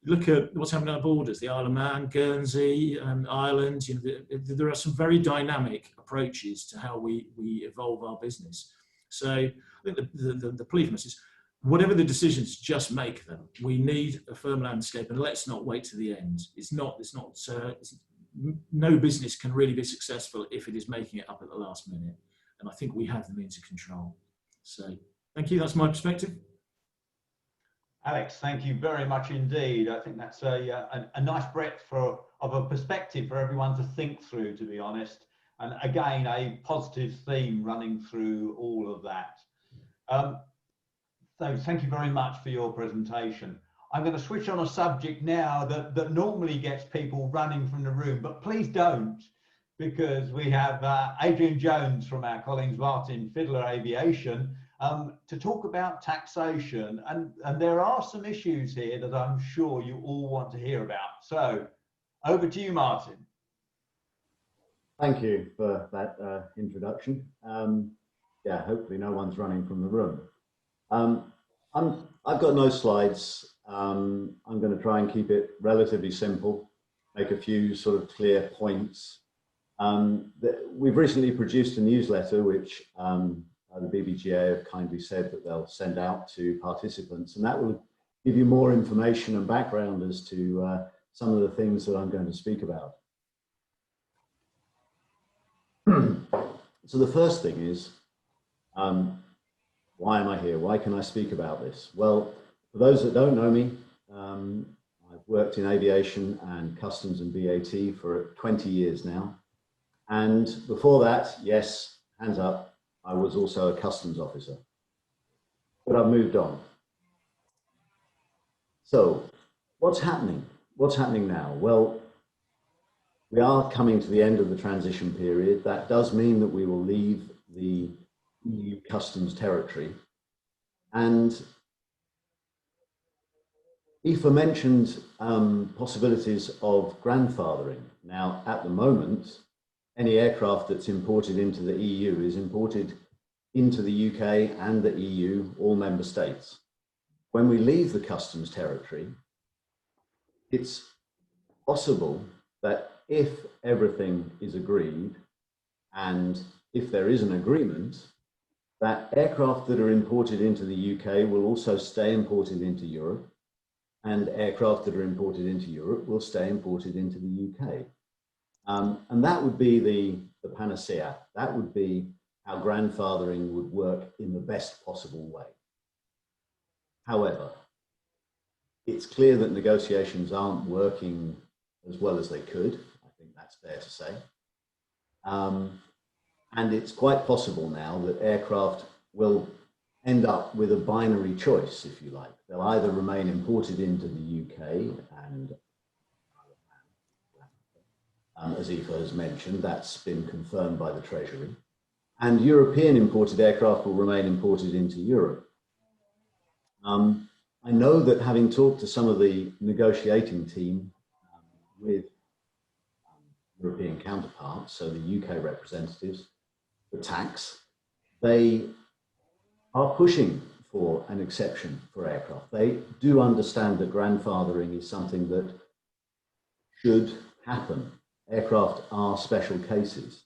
Look at what's happening at our borders, the Isle of Man, Guernsey, Ireland. There are some very dynamic approaches to how we evolve our business. So I think the plea from us is, whatever the decisions, just make them. We need a firm landscape, and let's not wait to the end. No business can really be successful if it is making it up at the last minute. And I think we have the means of control. So thank you. That's my perspective. Alex, thank you very much indeed. I think that's a nice breadth of a perspective for everyone to think through, to be honest. And again, a positive theme running through all of that. So thank you very much for your presentation. I'm going to switch on a subject now that normally gets people running from the room, but please don't, because we have Adrian Jones from our Collins Martin Fiddler Aviation to talk about taxation. And there are some issues here that I'm sure you all want to hear about. So over to you, Martin. Thank you for that introduction. Yeah, hopefully no one's running from the room. I've got no slides. I'm going to try and keep it relatively simple, make a few sort of clear points. We've recently produced a newsletter which the BBGA have kindly said that they'll send out to participants, and that will give you more information and background as to some of the things that I'm going to speak about. So the first thing is, why am I here? Why can I speak about this? Well, for those that don't know me, I've worked in aviation and customs and VAT for 20 years now. And before that, yes, hands up, I was also a customs officer. But I've moved on. So what's happening? What's happening now? Well, we are coming to the end of the transition period. That does mean that we will leave the EU customs territory. And Aoife mentioned possibilities of grandfathering. Now, at the moment, any aircraft that's imported into the EU is imported into the UK and the EU, all member states. When we leave the customs territory, it's possible that if everything is agreed and if there is an agreement, that aircraft that are imported into the UK will also stay imported into Europe, and aircraft that are imported into Europe will stay imported into the UK. And that would be the panacea. That would be how grandfathering would work in the best possible way. However, it's clear that negotiations aren't working as well as they could. I think that's fair to say. And it's quite possible now that aircraft will end up with a binary choice, if you like. They'll either remain imported into the UK, and as Aoife has mentioned, that's been confirmed by the Treasury, and European imported aircraft will remain imported into Europe. I know that having talked to some of the negotiating team with European counterparts, so the UK representatives, the tax, they are pushing for an exception for aircraft. They do understand that grandfathering is something that should happen. Aircraft are special cases.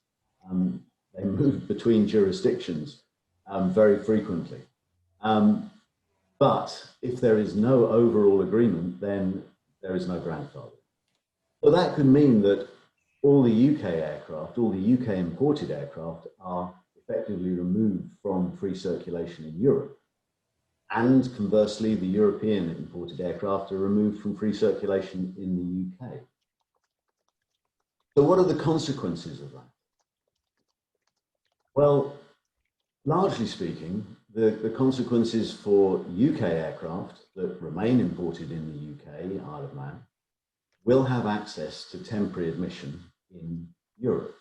They move between jurisdictions very frequently. But if there is no overall agreement, then there is no grandfathering. So that could mean that all the UK aircraft, all the UK imported aircraft are effectively removed from free circulation in Europe. And conversely, the European imported aircraft are removed from free circulation in the UK. So what are the consequences of that? Well, largely speaking, the consequences for UK aircraft that remain imported in the UK, Isle of Man, will have access to temporary admission in Europe.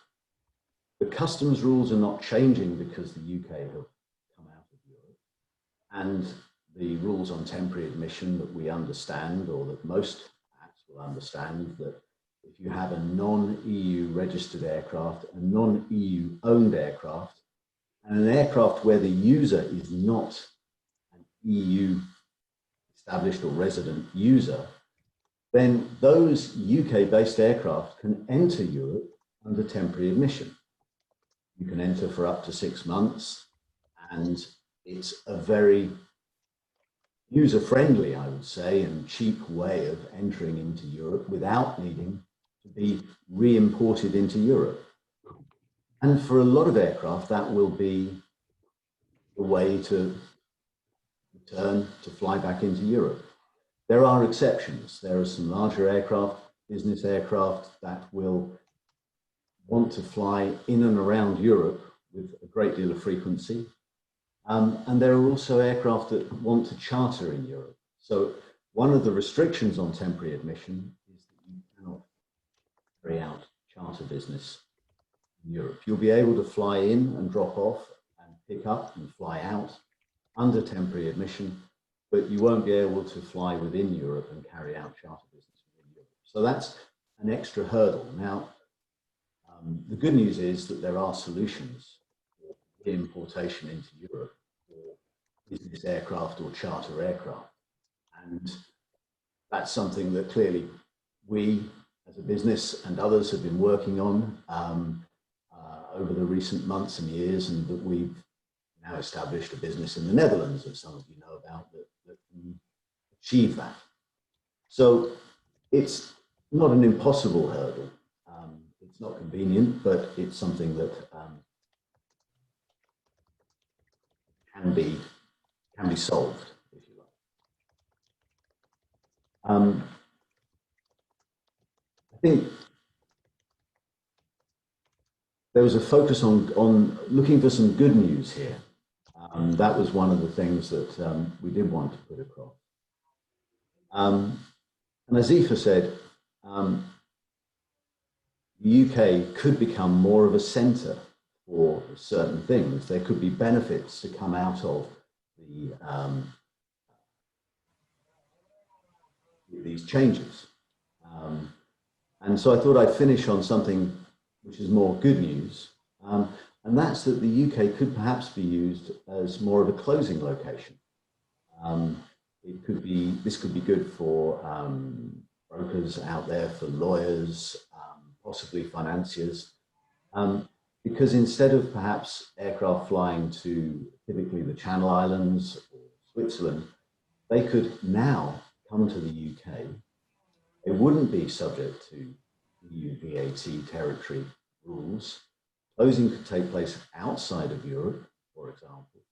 The customs rules are not changing because the UK have come out of Europe, and the rules on temporary admission that we understand, or that most acts will understand, that if you have a non-EU registered aircraft, a non-EU owned aircraft, and an aircraft where the user is not an EU established or resident user, then those UK-based aircraft can enter Europe under temporary admission. You can enter for up to 6 months, and it's a very user-friendly, I would say, and cheap way of entering into Europe without needing to be re-imported into Europe. And for a lot of aircraft, that will be the way to return to fly back into Europe. There are exceptions. There are some larger aircraft, business aircraft, that will want to fly in and around Europe with a great deal of frequency. And there are also aircraft that want to charter in Europe. So one of the restrictions on temporary admission is that you cannot carry out charter business in Europe. You'll be able to fly in and drop off and pick up and fly out under temporary admission, but you won't be able to fly within Europe and carry out charter business within Europe. So that's an extra hurdle. Now, the good news is that there are solutions for importation into Europe for business aircraft or charter aircraft. And that's something that clearly we as a business and others have been working on over the recent months and years, and that we've now established a business in the Netherlands, as some of you know about, that can achieve that. So it's not an impossible hurdle. It's not convenient, but it's something that can be solved, if you like. I think there was a focus on looking for some good news here. That was one of the things that we did want to put across. And as Aoife said, the UK could become more of a centre for certain things. There could be benefits to come out of these changes. And so I thought I'd finish on something which is more good news. and that's that the UK could perhaps be used as more of a closing location. This could be good for brokers out there, for lawyers, possibly financiers, because instead of perhaps aircraft flying to typically the Channel Islands or Switzerland, they could now come to the UK. They wouldn't be subject to EU VAT territory rules. Closing could take place outside of Europe, for example,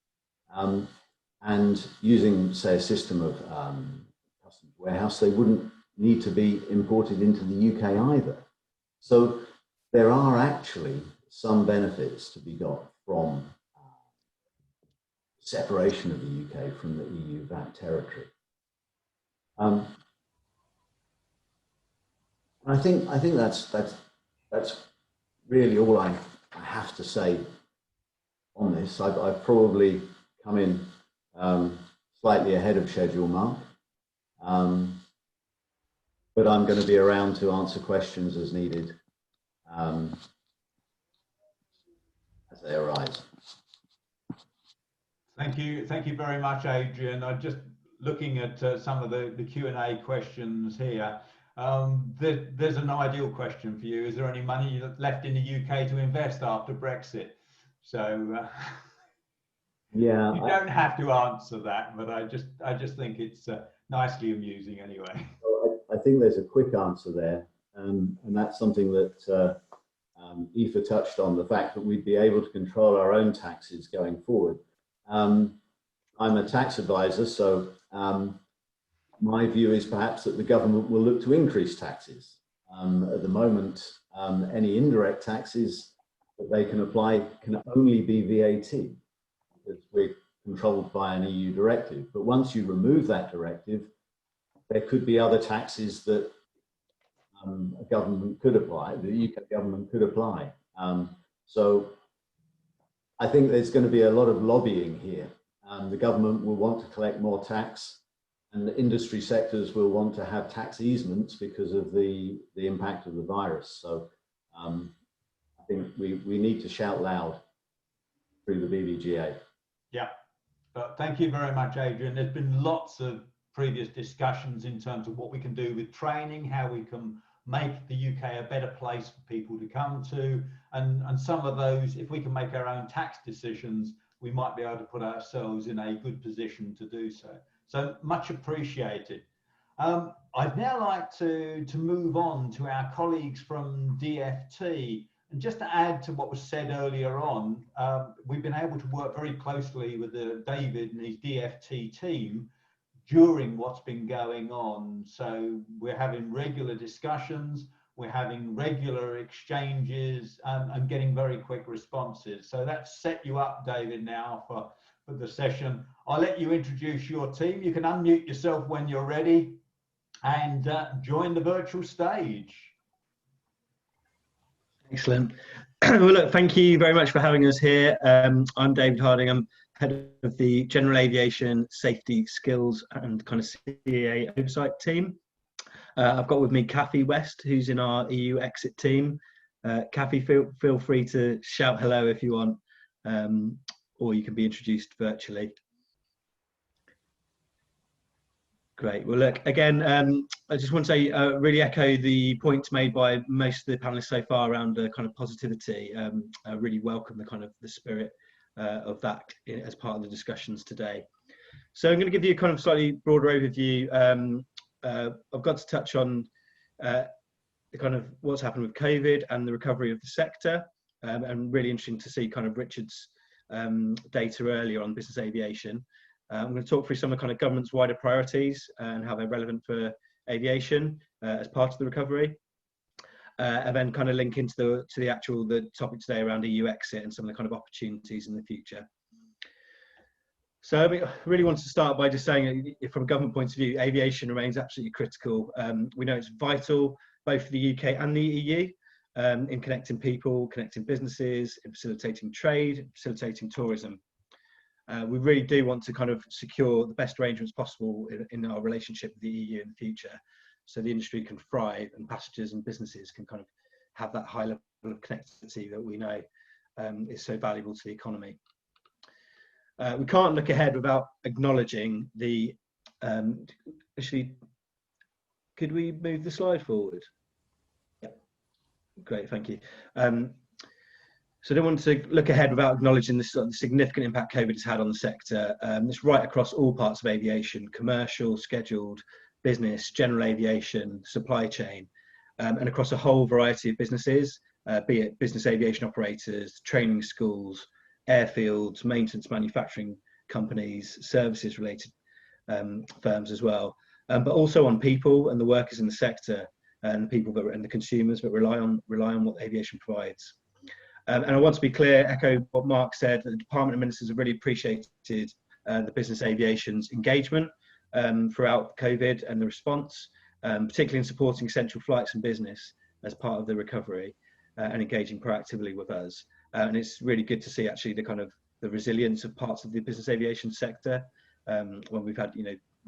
and using, say, a system of customs warehouse, they wouldn't need to be imported into the UK either. So there are actually some benefits to be got from separation of the UK from the EU VAT territory. I think that's really all I have to say on this. I've probably come in slightly ahead of schedule, Mark, but I'm going to be around to answer questions as needed as they arise. Thank you very much, Adrian. I'm just looking at some of the Q&A questions here. There's an ideal question for you. Is there any money left in the UK to invest after Brexit? So yeah, you don't have to answer that, but I just think it's nicely amusing anyway. I think there's a quick answer there, and that's something that Aoife touched on, the fact that we'd be able to control our own taxes going forward. I'm a tax advisor, so my view is perhaps that the government will look to increase taxes. At the moment, any indirect taxes that they can apply can only be VAT, because we're controlled by an EU directive. But once you remove that directive, there could be other taxes that a government could apply, the UK government could apply. So I think there's going to be a lot of lobbying here. The government will want to collect more tax, and the industry sectors will want to have tax easements because of the impact of the virus. So I think we need to shout loud through the BBGA. Yeah. But thank you very much, Adrian. There's been lots of previous discussions in terms of what we can do with training, how we can make the UK a better place for people to come to, and some of those, if we can make our own tax decisions, we might be able to put ourselves in a good position to do so. So much appreciated. I'd now like to move on to our colleagues from DFT. And just to add to what was said earlier on, we've been able to work very closely with David and his DFT team during what's been going on. So we're having regular discussions, we're having regular exchanges, and getting very quick responses. So that's set you up, David, now for the session. I'll let you introduce your team. You can unmute yourself when you're ready and join the virtual stage. Excellent. Well, look, thank you very much for having us here. I'm David Harding. I'm head of the General Aviation Safety Skills and kind of CAA oversight team. I've got with me Kathy West, who's in our EU exit team. Kathy, feel free to shout hello if you want, or you can be introduced virtually. Great. Well, look, again, I just want to say, really echo the points made by most of the panelists so far around kind of positivity. I really welcome the kind of the spirit of that as part of the discussions today. So I'm going to give you a kind of slightly broader overview. I've got to touch on the kind of what's happened with COVID and the recovery of the sector, and really interesting to see kind of Richard's data earlier on business aviation. I'm going to talk through some of the kind of government's wider priorities and how they're relevant for aviation as part of the recovery, and then kind of link into the topic today around EU exit and some of the kind of opportunities in the future. So I really wanted to start by just saying, from a government point of view, aviation remains absolutely critical. We know it's vital both for the UK and the EU in connecting people, connecting businesses, in facilitating trade, facilitating tourism. We really do want to kind of secure the best arrangements possible in our relationship with the EU in the future, so the industry can thrive and passengers and businesses can kind of have that high level of connectivity that we know is so valuable to the economy. We can't look ahead without acknowledging the, actually, could we move the slide forward? Yeah, great, thank you. So I don't want to look ahead without acknowledging the significant impact COVID has had on the sector. It's right across all parts of aviation: commercial, scheduled, business, general aviation, supply chain, and across a whole variety of businesses, be it business aviation operators, training schools, airfields, maintenance manufacturing companies, services related firms as well, but also on people and the workers in the sector, and the people that and the consumers that rely on what aviation provides. And I want to be clear, echo what Mark said, that the Department of Ministers have really appreciated the business aviation's engagement throughout COVID and the response, particularly in supporting essential flights and business as part of the recovery, and engaging proactively with us. And it's really good to see actually the resilience of parts of the business aviation sector when we've had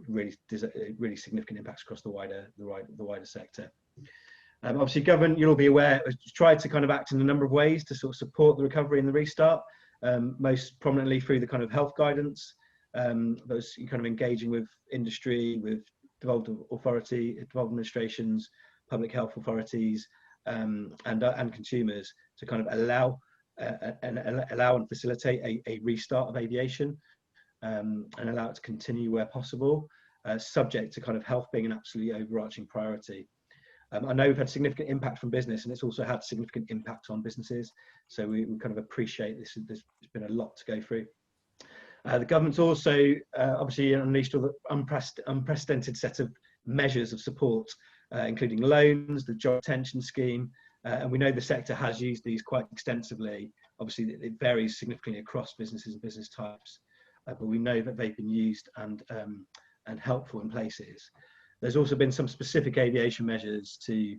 really significant impacts across the wider sector. Obviously, government, you'll all be aware, has tried to act in a number of ways to sort of support the recovery and the restart, most prominently through the health guidance, those engaging with industry, with devolved administrations, public health authorities, and consumers to allow and facilitate a restart of aviation, and allow it to continue where possible, subject to health being an absolutely overarching priority. I know we've had significant impact from business, and it's also had significant impact on businesses. So we appreciate this. There's been a lot to go through. The government's also obviously unleashed an unprecedented set of measures of support, including loans, the job retention scheme, and we know the sector has used these quite extensively. Obviously, it varies significantly across businesses and business types, but we know that they've been used and helpful in places. There's also been some specific aviation measures to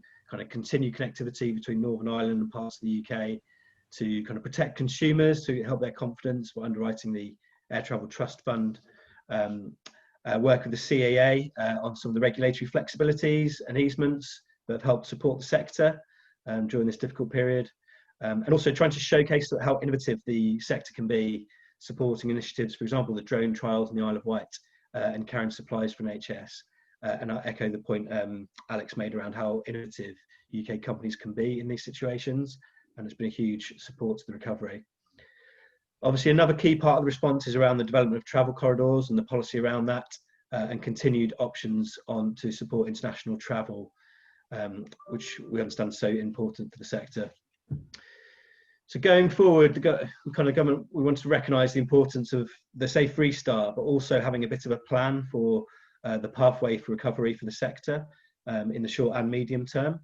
continue connectivity between Northern Ireland and parts of the UK, to protect consumers, to help their confidence by underwriting the Air Travel Trust Fund, work with the CAA on some of the regulatory flexibilities and easements that have helped support the sector during this difficult period, and also trying to showcase how innovative the sector can be, supporting initiatives, for example, the drone trials in the Isle of Wight, and carrying supplies from NHS. And I echo the point Alex made around how innovative UK companies can be in these situations, and it's been a huge support to the recovery. Obviously, another key part of the response is around the development of travel corridors and the policy around that, and continued options to support international travel, which we understand is so important for the sector. So going forward, the government, we want to recognise the importance of the safe restart, but also having a bit of a plan for the pathway for recovery for the sector in the short and medium term,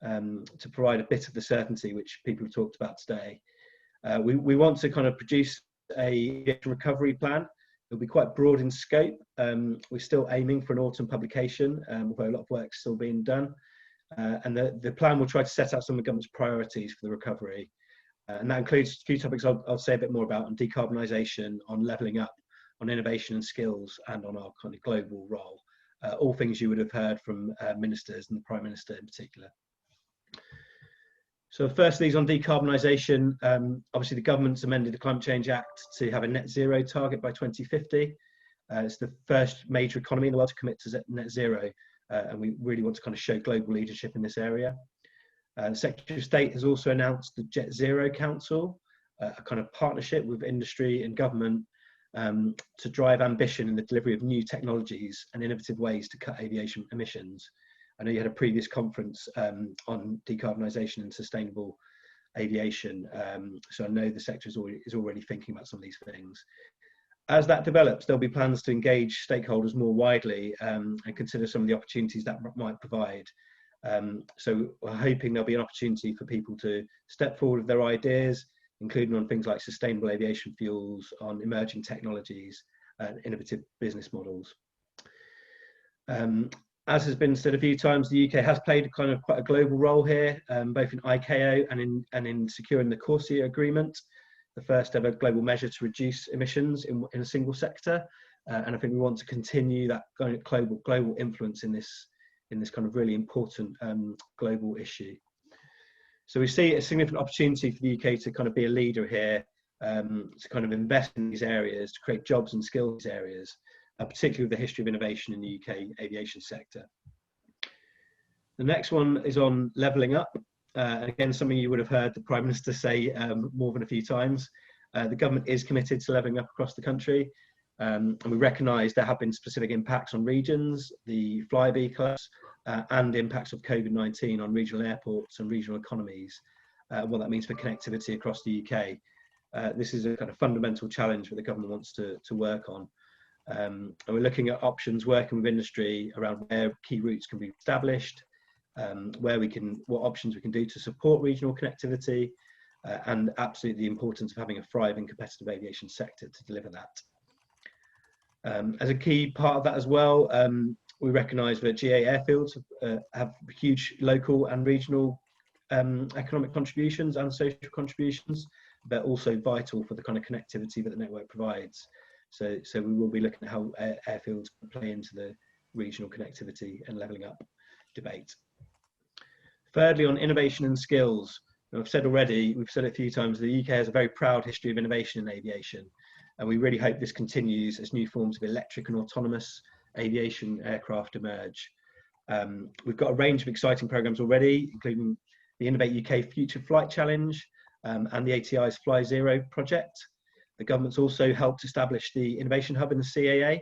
to provide a bit of the certainty which people have talked about today. We want to produce a recovery plan. It'll be quite broad in scope. We're still aiming for an autumn publication, where a lot of work's still being done. And the plan will try to set out some of the government's priorities for the recovery. And that includes a few topics I'll say a bit more about: on decarbonisation, on levelling up, on innovation and skills, and on our global role. All things you would have heard from ministers and the Prime Minister in particular. So first, these on decarbonisation. Obviously, the government's amended the Climate Change Act to have a net zero target by 2050. It's the first major economy in the world to commit to net zero, and we really want to show global leadership in this area. The Secretary of State has also announced the Jet Zero Council, a partnership with industry and government to drive ambition in the delivery of new technologies and innovative ways to cut aviation emissions. I know you had a previous conference on decarbonisation and sustainable aviation, so I know the sector is already thinking about some of these things. As that develops, there'll be plans to engage stakeholders more widely and consider some of the opportunities that might provide. So we're hoping there'll be an opportunity for people to step forward with their ideas, including on things like sustainable aviation fuels, on emerging technologies, and innovative business models. As has been said a few times, the UK has played quite a global role here, both in ICAO and in securing the Corsia Agreement, the first ever global measure to reduce emissions in a single sector. And I think we want to continue that global influence in this really important global issue. So we see a significant opportunity for the UK to kind of be a leader here, to kind of invest in these areas, to create jobs and skills areas, particularly with the history of innovation in the UK aviation sector. The next one is on levelling up. Again, something you would have heard the Prime Minister say more than a few times. The government is committed to levelling up across the country, and we recognise there have been specific impacts on regions, the Flybe collapse, and the impacts of COVID-19 on regional airports and regional economies, what that means for connectivity across the UK. This is a kind of fundamental challenge that the government wants to work on. And we're looking at options, working with industry around where key routes can be established, what options we can do to support regional connectivity, and absolutely the importance of having a thriving competitive aviation sector to deliver that. As a key part of that as well, we recognise that GA airfields have huge local and regional economic contributions and social contributions, but also vital for the kind of connectivity that the network provides. So we will be looking at how airfields play into the regional connectivity and levelling up debate. Thirdly, on innovation and skills, I've said already, we've said it a few times, the UK has a very proud history of innovation in aviation, and we really hope this continues as new forms of electric and autonomous aviation aircraft emerge. We've got a range of exciting programmes already, including the Innovate UK Future Flight Challenge and the ATI's Fly Zero project. The government's also helped establish the Innovation Hub in the CAA,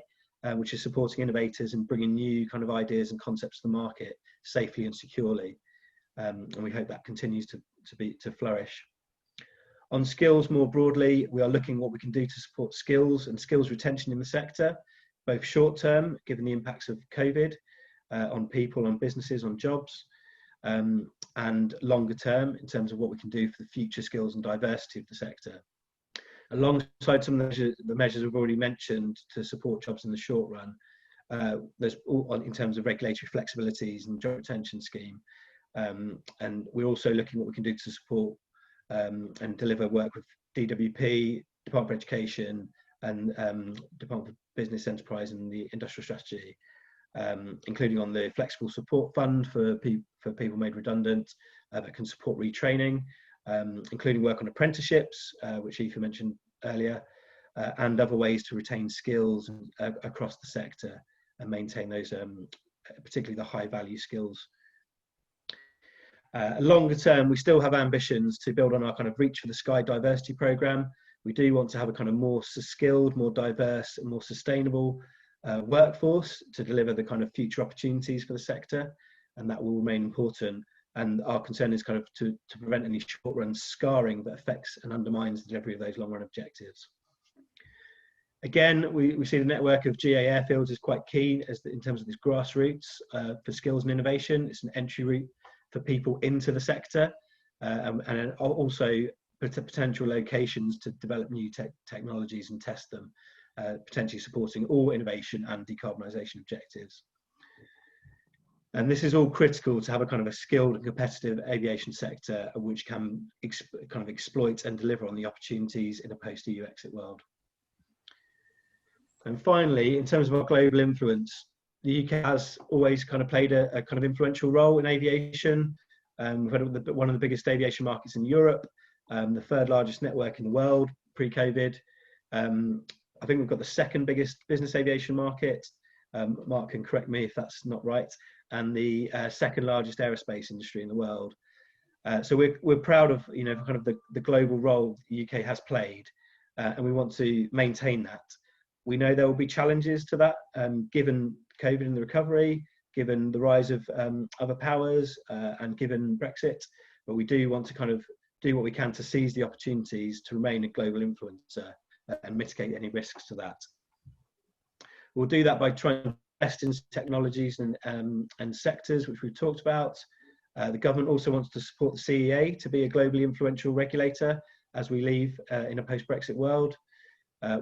which is supporting innovators and bringing new kind of ideas and concepts to the market safely and securely. And we hope that continues to flourish. On skills more broadly, we are looking at what we can do to support skills and skills retention in the sector, both short term, given the impacts of COVID on people, on businesses, on jobs, and longer term in terms of what we can do for the future skills and diversity of the sector. Alongside some of the measures we've already mentioned to support jobs in the short run, there's all in terms of regulatory flexibilities and job retention scheme. And we're also looking at what we can do to support and deliver work with DWP, Department of Education, and Department of Business Enterprise and the Industrial Strategy, including on the Flexible Support Fund for people made redundant that can support retraining, including work on apprenticeships, which Aoife mentioned earlier, and other ways to retain skills across the sector and maintain those, particularly the high value skills. Longer term, we still have ambitions to build on our kind of Reach for the Sky diversity programme. We do want to have a kind of more skilled, more diverse and more sustainable workforce to deliver the kind of future opportunities for the sector, and that will remain important. And our concern is kind of to prevent any short-run scarring that affects and undermines the delivery of those long-run objectives. Again, we see the network of GA airfields is quite key in terms of this grassroots for skills and innovation. It's an entry route for people into the sector, and also potential locations to develop new technologies and test them, potentially supporting all innovation and decarbonisation objectives. And this is all critical to have a kind of a skilled and competitive aviation sector which can kind of exploit and deliver on the opportunities in a post-EU exit world. And finally, in terms of our global influence, the UK has always kind of played a kind of influential role in aviation. We've had one of the biggest aviation markets in Europe, the third largest network in the world pre-COVID. I think we've got the second biggest business aviation market. Mark can correct me if that's not right. And the second largest aerospace industry in the world. So we're proud of kind of the global role the UK has played, and we want to maintain that. We know there will be challenges to that, given COVID and the recovery, given the rise of other powers, and given Brexit. But we do want to kind of do what we can to seize the opportunities to remain a global influencer and mitigate any risks to that. We'll do that by trying to invest in technologies and sectors which we've talked about. The government also wants to support the CEA to be a globally influential regulator as we leave in a post-Brexit world.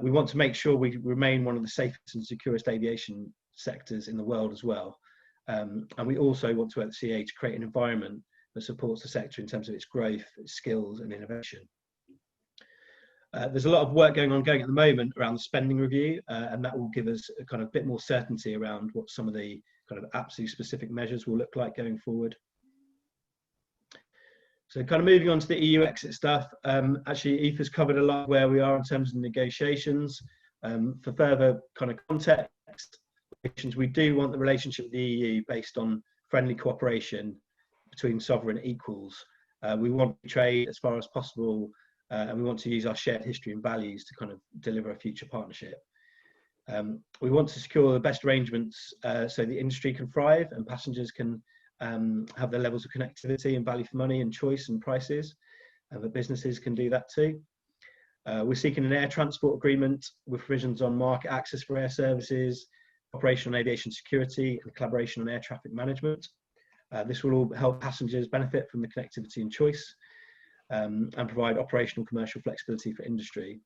We want to make sure we remain one of the safest and securest aviation sectors in the world as well. And we also want to, at the CEA, to create an environment that supports the sector in terms of its growth, its skills and innovation. There's a lot of work going at the moment around the spending review, and that will give us a kind of bit more certainty around what some of the kind of absolute specific measures will look like going forward. So kind of moving on to the EU exit stuff, actually Aoife's covered a lot where we are in terms of negotiations. For further kind of context, we do want the relationship with the EU based on friendly cooperation between sovereign equals. We want to trade as far as possible, and we want to use our shared history and values to kind of deliver a future partnership. We want to secure the best arrangements so the industry can thrive and passengers can have their levels of connectivity and value for money and choice and prices, and that businesses can do that too. We're seeking an air transport agreement with provisions on market access for air services, operational and aviation security, and collaboration on air traffic management. This will all help passengers benefit from the connectivity and choice, and provide operational commercial flexibility for industry.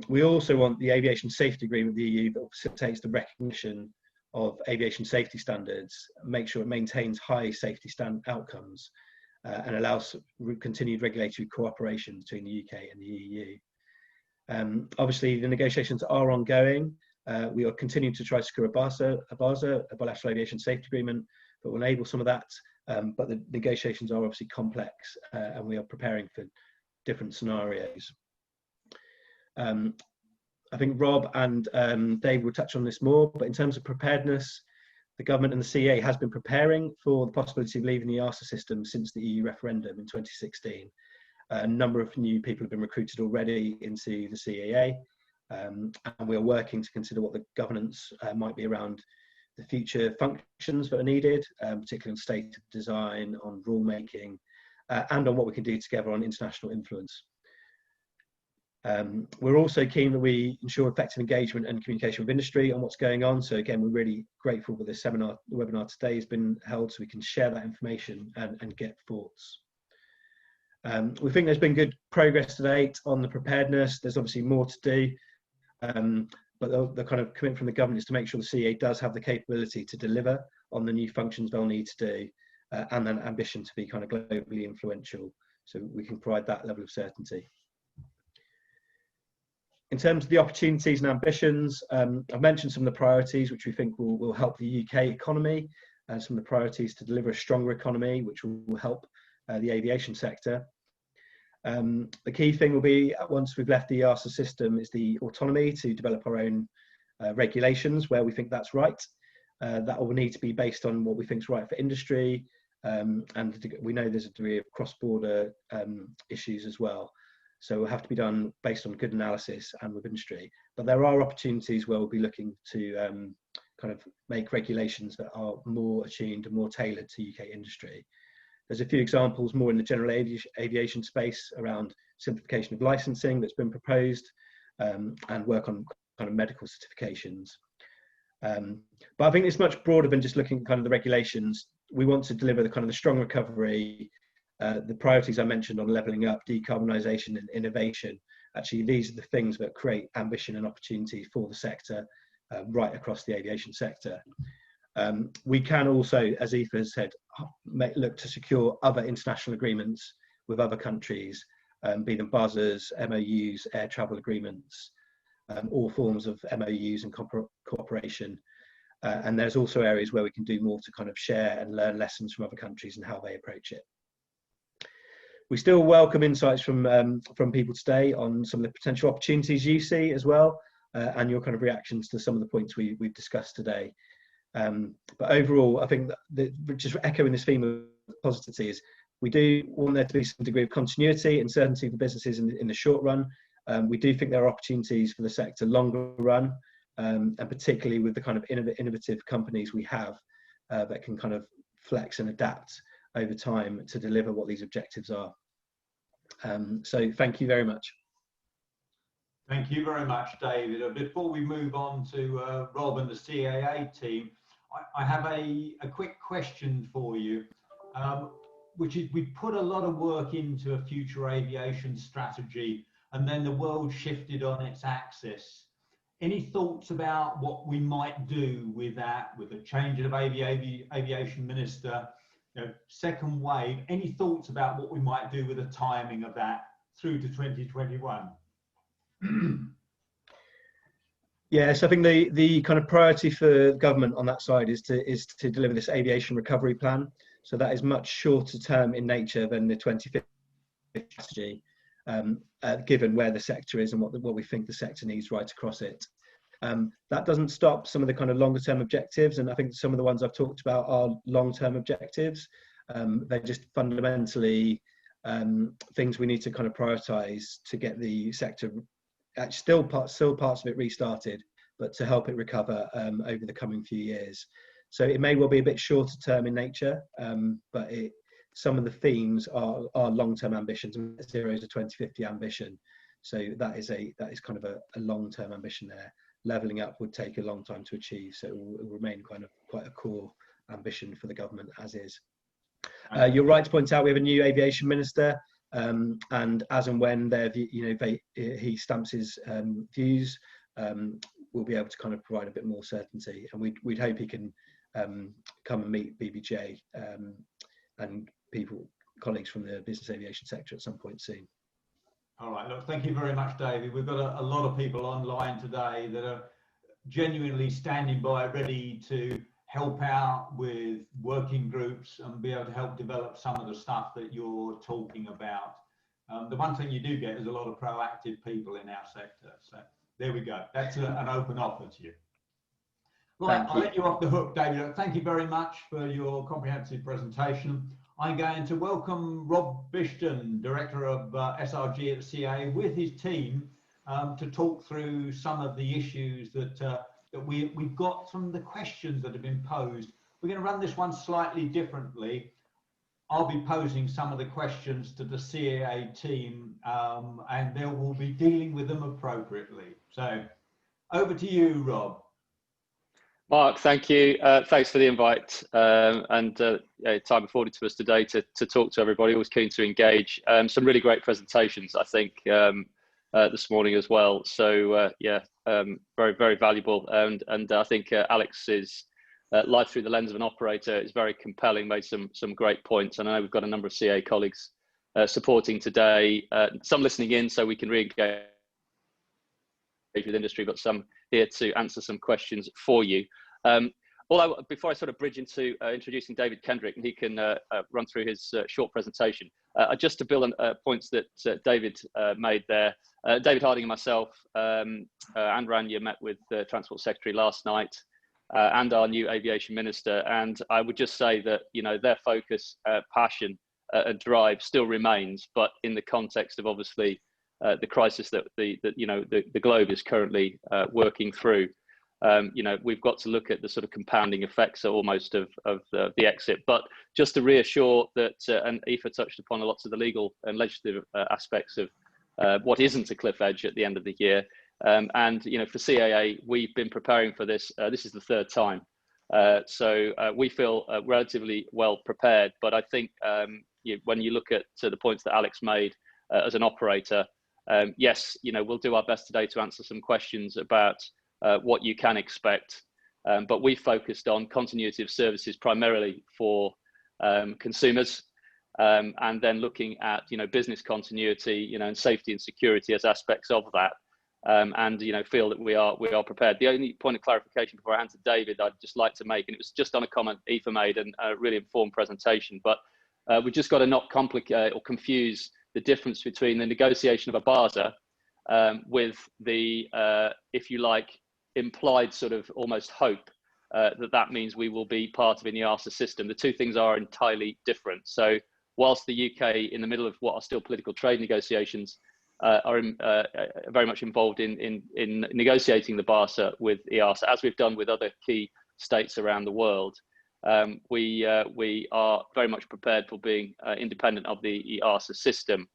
We also want the aviation safety agreement with the EU that facilitates the recognition of aviation safety standards, make sure it maintains high safety outcomes, and allows continued regulatory cooperation between the UK and the EU. Obviously, the negotiations are ongoing. We are continuing to try to secure a bilateral aviation safety agreement that will enable some of that, but the negotiations are obviously complex, and we are preparing for different scenarios. I think Rob and Dave will touch on this more, but in terms of preparedness, the government and the CAA has been preparing for the possibility of leaving the EASA system since the EU referendum in 2016. A number of new people have been recruited already into the CAA, and we are working to consider what the governance might be around the future functions that are needed, particularly on state design, on rule making, and on what we can do together on international influence. We're also keen that we ensure effective engagement and communication with industry on what's going on. So again, we're really grateful that this webinar today has been held so we can share that information and get thoughts. We think there's been good progress to date on the preparedness. There's obviously more to do, but the kind of commitment from the government is to make sure the CAA does have the capability to deliver on the new functions they'll need to do, and an ambition to be kind of globally influential, so we can provide that level of certainty. In terms of the opportunities and ambitions, I've mentioned some of the priorities which we think will help the UK economy, and some of the priorities to deliver a stronger economy which will help the aviation sector. The key thing will be, once we've left the EASA system, is the autonomy to develop our own regulations where we think that's right. That will need to be based on what we think is right for industry, and we know there's a degree of cross-border issues as well. So it will have to be done based on good analysis and with industry. But there are opportunities where we'll be looking to kind of make regulations that are more attuned and more tailored to UK industry. There's a few examples more in the general aviation space around simplification of licensing that's been proposed, and work on kind of medical certifications. But I think it's much broader than just looking at kind of the regulations. We want to deliver the kind of the strong recovery, the priorities I mentioned on levelling up, decarbonisation and innovation. Actually, these are the things that create ambition and opportunity for the sector, right across the aviation sector. We can also, as Aoife has said, look to secure other international agreements with other countries, be them buzzers, MOUs, air travel agreements, all forms of MOUs and cooperation. And there's also areas where we can do more to kind of share and learn lessons from other countries and how they approach it. We still welcome insights from people today on some of the potential opportunities you see as well, and your kind of reactions to some of the points we've discussed today. But overall, I think that just echoing this theme of positivity is we do want there to be some degree of continuity and certainty for businesses in the short run. We do think there are opportunities for the sector longer run, and particularly with the kind of innovative companies we have that can kind of flex and adapt over time to deliver what these objectives are. So thank you very much. Thank you very much, David. Before we move on to Rob and the CAA team, I have a quick question for you, which is, we put a lot of work into a future aviation strategy, and then the world shifted on its axis. Any thoughts about what we might do with that, with the change of aviation minister, second wave? Any thoughts about what we might do with the timing of that through to 2021? Yes, I think the kind of priority for government on that side is to deliver this aviation recovery plan. So that is much shorter term in nature than the 2050 strategy, given where the sector is and what we think the sector needs right across it. That doesn't stop some of the kind of longer term objectives, and I think some of the ones I've talked about are long term objectives. They're just fundamentally things we need to kind of prioritise to get the sector still parts of it restarted, but to help it recover over the coming few years. So it may well be a bit shorter term in nature, but some of the themes are long-term ambitions. Zero is a 2050 ambition, so that is kind of a long-term ambition there. Levelling up would take a long time to achieve, so it will remain kind of quite a core ambition for the government as is. You're right to point out we have a new aviation minister, and as and when he stamps his views, we'll be able to kind of provide a bit more certainty, and we'd hope he can come and meet BBGA and colleagues from the business aviation sector at some point soon. All right, look, thank you very much, David. We've got a lot of people online today that are genuinely standing by, ready to help out with working groups and be able to help develop some of the stuff that you're talking about. The one thing you do get is a lot of proactive people in our sector. So there we go. That's an open offer to you. Right, I'll let you off the hook, David. Thank you very much for your comprehensive presentation. I'm going to welcome Rob Bishton, Director of SRG at CA, with his team to talk through some of the issues that we've got from the questions that have been posed. We're going to run this one slightly differently. I'll be posing some of the questions to the CAA team, and they will be dealing with them appropriately. So over to you, Rob. Mark, thank you. Thanks for the invite and time afforded to us today to talk to everybody. Always keen to engage. Some really great presentations, I think, this morning as well. So yeah, very, very valuable. And I think Alex's Life Through the Lens of an Operator is very compelling, made some great points. And I know we've got a number of CA colleagues supporting today, some listening in so we can re-engage with industry, but some here to answer some questions for you. Before I sort of bridge into introducing David Kendrick, and he can run through his short presentation, just to build on points that David made there. David Harding and myself and Rania met with the Transport Secretary last night and our new Aviation Minister, and I would just say that their focus, passion and drive still remains, but in the context of obviously the crisis that the globe is currently working through. We've got to look at the sort of compounding effects almost of the exit, but just to reassure that, and Aoife touched upon lots of the legal and legislative aspects of what isn't a cliff edge at the end of the year. And for CAA, we've been preparing for this. This is the third time. So we feel relatively well prepared, but I think when you look at the points that Alex made as an operator, yes, we'll do our best today to answer some questions about what you can expect, but we focused on continuity of services primarily for consumers, and then looking at business continuity, and safety and security as aspects of that, and feel that we are prepared. The only point of clarification before I hand to David, I'd just like to make, and it was just on a comment Aoife made and a really informed presentation, but we've just got to not complicate or confuse the difference between the negotiation of a BARSA with the, if you like, implied sort of almost hope that means we will be part of an EASA system. The two things are entirely different. So whilst the UK, in the middle of what are still political trade negotiations, are very much involved in negotiating the BARSA with EASA, as we've done with other key states around the world, we are very much prepared for being independent of the EASA system.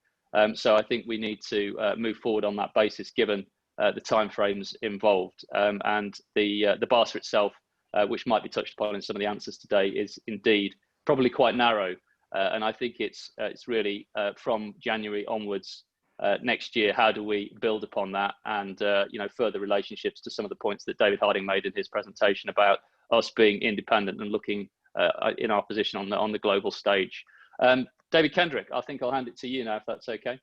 So I think we need to move forward on that basis, given the timeframes involved, and the BARSA itself, which might be touched upon in some of the answers today, is indeed probably quite narrow, and I think it's really from January onwards next year, how do we build upon that, and further relationships to some of the points that David Harding made in his presentation about us being independent and looking in our position on the global stage. David Kendrick, I think I'll hand it to you now, if that's okay.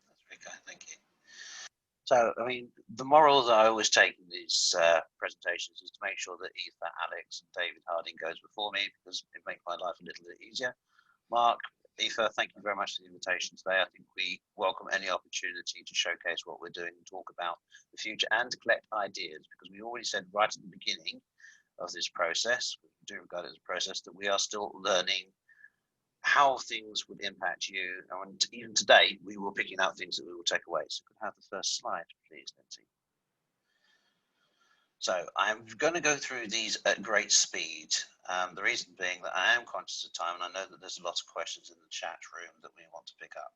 That's very kind, thank you. So, I mean, the moral that I always take in these presentations is to make sure that Aoife, Alex, and David Harding goes before me, because it makes my life a little bit easier. Mark, Aoife, thank you very much for the invitation today. I think we welcome any opportunity to showcase what we're doing and talk about the future and to collect ideas, because we already said right at the beginning of this process, we do regard it as a process, that we are still learning how things would impact you. And even today, we were picking out things that we will take away. So could I have the first slide, please, Lindsay? So I'm going to go through these at great speed. The reason being that I am conscious of time, and I know that there's a lot of questions in the chat room that we want to pick up.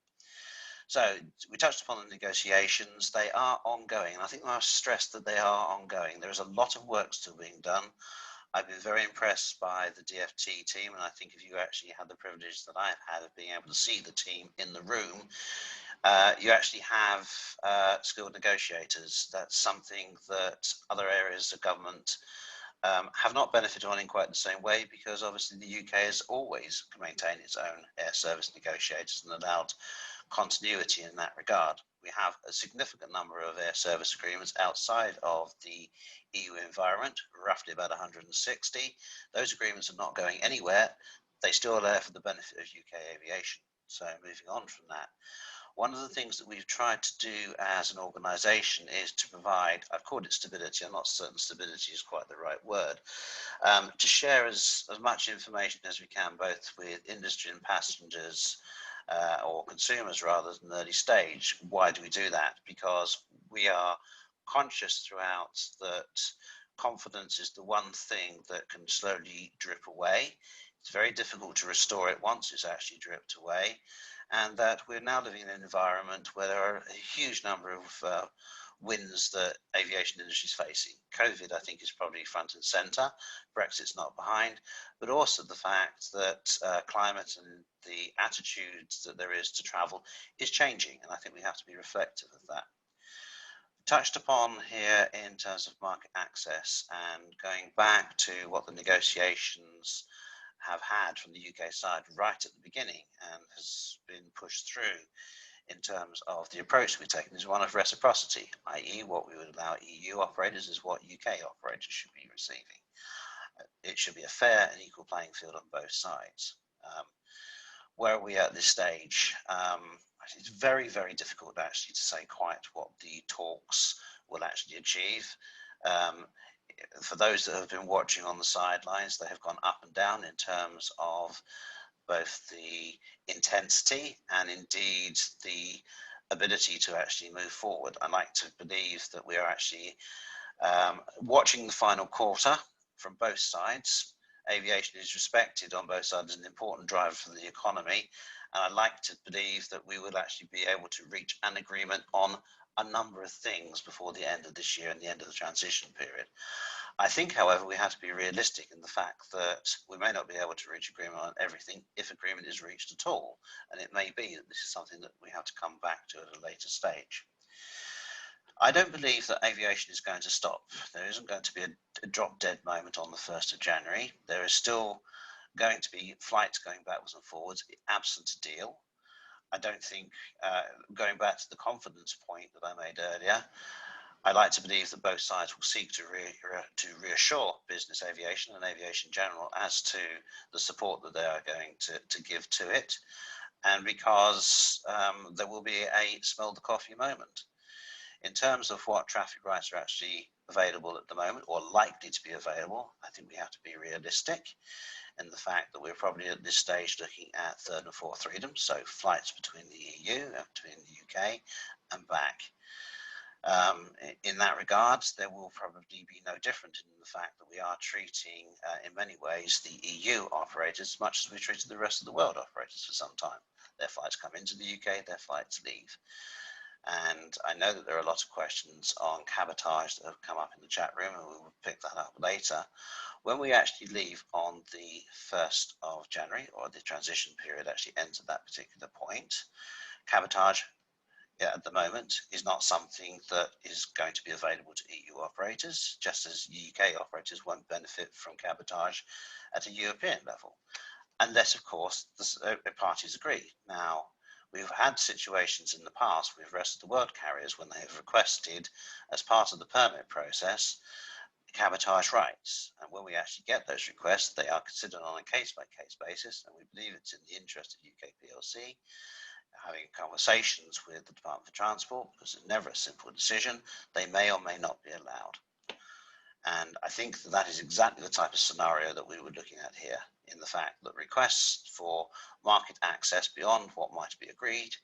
So we touched upon the negotiations. They are ongoing. And I think I must stress that they are ongoing. There is a lot of work still being done. I've been very impressed by the DFT team, and I think if you actually had the privilege that I've had of being able to see the team in the room, you actually have skilled negotiators. That's something that other areas of government have not benefited on in quite the same way, because obviously the UK has always maintained its own air service negotiators and allowed continuity in that regard. We have a significant number of air service agreements outside of the EU environment, roughly about 160. Those agreements are not going anywhere. They still are there for the benefit of UK aviation. So moving on from that, one of the things that we've tried to do as an organisation is to provide, I've called it stability, I'm not certain stability is quite the right word, to share as much information as we can, both with industry and passengers, or consumers rather, than early stage. Why do we do that? Because we are conscious throughout that confidence is the one thing that can slowly drip away. It's very difficult to restore it once it's actually dripped away, and that we're now living in an environment where there are a huge number of wins that aviation industry is facing. COVID, I think, is probably front and center. Brexit's not behind, but also the fact that climate and the attitudes that there is to travel is changing, and I think we have to be reflective of that. Touched upon here in terms of market access, and going back to what the negotiations have had from the UK side right at the beginning and has been pushed through in terms of the approach we've taken is one of reciprocity, i.e. what we would allow EU operators is what UK operators should be receiving. It should be a fair and equal playing field on both sides. Where are we at this stage? It's very, very difficult actually to say quite what the talks will actually achieve. For those that have been watching on the sidelines, they have gone up and down in terms of both the intensity and indeed the ability to actually move forward. I like to believe that we are actually watching the final quarter from both sides. Aviation is respected on both sides as an important driver for the economy, and I like to believe that we will actually be able to reach an agreement on a number of things before the end of this year and the end of the transition period. I think, however, we have to be realistic in the fact that we may not be able to reach agreement on everything if agreement is reached at all, and it may be that this is something that we have to come back to at a later stage. I don't believe that aviation is going to stop. There isn't going to be a drop-dead moment on the 1st of January. There is still going to be flights going backwards and forwards, absent a deal. I don't think, going back to the confidence point that I made earlier, I like to believe that both sides will seek to reassure business aviation and aviation in general as to the support that they are going to give to it, and because there will be a smell the coffee moment. In terms of what traffic rights are actually available at the moment, or likely to be available, I think we have to be realistic in the fact that we're probably at this stage looking at third and fourth freedoms, so flights between the EU and between the UK and back. In that regard, there will probably be no different in the fact that we are treating, in many ways, the EU operators much as we treated the rest of the world operators for some time. Their flights come into the UK, their flights leave. And I know that there are a lot of questions on cabotage that have come up in the chat room, and we will pick that up later. When we actually leave on the 1st of January, or the transition period actually ends at that particular point, cabotage at the moment is not something that is going to be available to EU operators, just as UK operators won't benefit from cabotage at a European level, unless, of course, the parties agree. Now, We've had situations in the past with rest of the world carriers when they have requested, as part of the permit process, cabotage rights. And when we actually get those requests, they are considered on a case-by-case basis, and we believe it's in the interest of UK PLC, having conversations with the Department for Transport, because it's never a simple decision, they may or may not be allowed. And I think that that is exactly the type of scenario that we were looking at here, in the fact that requests for market access beyond what might be agreed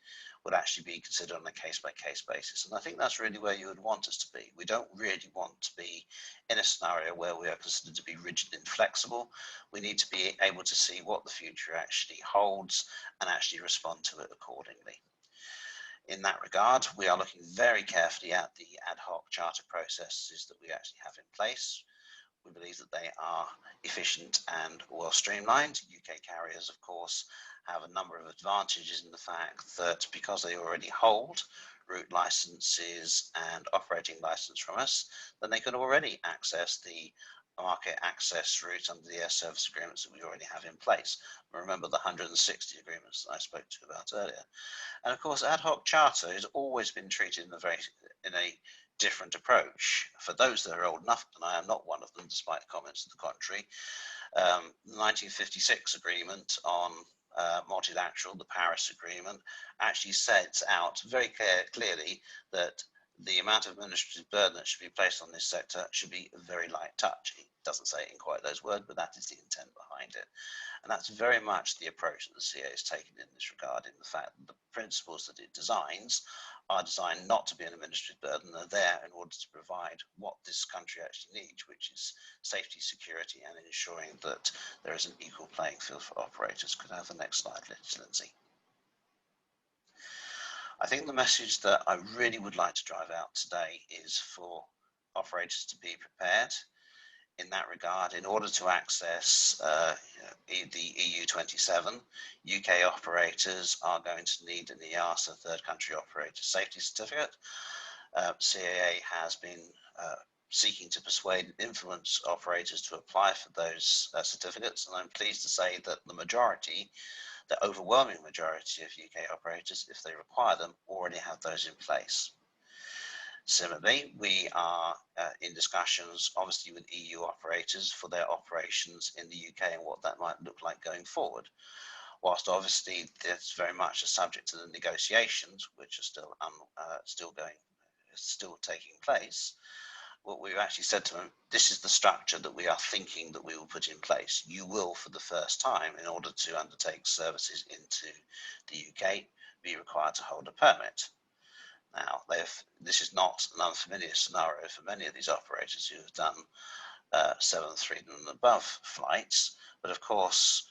would actually be considered on a case-by-case basis. And I think that's really where you would want us to be. We don't really want to be in a scenario where we are considered to be rigid and flexible. We need to be able to see what the future actually holds and actually respond to it accordingly. In that regard, we are looking very carefully at the ad hoc charter processes that we actually have in place. We believe that they are efficient and well streamlined. UK carriers, of course, have a number of advantages in the fact that because they already hold route licenses and operating license from us, then they can already access the market access route under the air service agreements that we already have in place. Remember the 160 agreements that I spoke to you about earlier. And of course, ad hoc charter has always been treated in a different approach. For those that are old enough, and I am not one of them, despite comments to the contrary, the 1956 agreement on multilateral, the Paris Agreement, actually sets out very clearly that the amount of administrative burden that should be placed on this sector should be very light touch. It doesn't say it in quite those words, but that is the intent behind it. And that's very much the approach that the CA has taken in this regard, in the fact that the principles that it designs are designed not to be an administrative burden. They're there in order to provide what this country actually needs, which is safety, security, and ensuring that there is an equal playing field for operators. Could I have the next slide, Lindsay? I think the message that I really would like to drive out today is for operators to be prepared in that regard. In order to access the EU27, UK operators are going to need an EASA third country operator safety certificate. CAA has been seeking to persuade and influence operators to apply for those certificates, and I'm pleased to say that the overwhelming majority of UK operators, if they require them, already have those in place. Similarly, we are in discussions, obviously, with EU operators for their operations in the UK and what that might look like going forward. Whilst obviously that's very much a subject to the negotiations, which are still taking place. What we've actually said to them, this is the structure that we are thinking that we will put in place. You will, for the first time, in order to undertake services into the UK, be required to hold a permit. Now, this is not an unfamiliar scenario for many of these operators who have done 737 and above flights, but of course,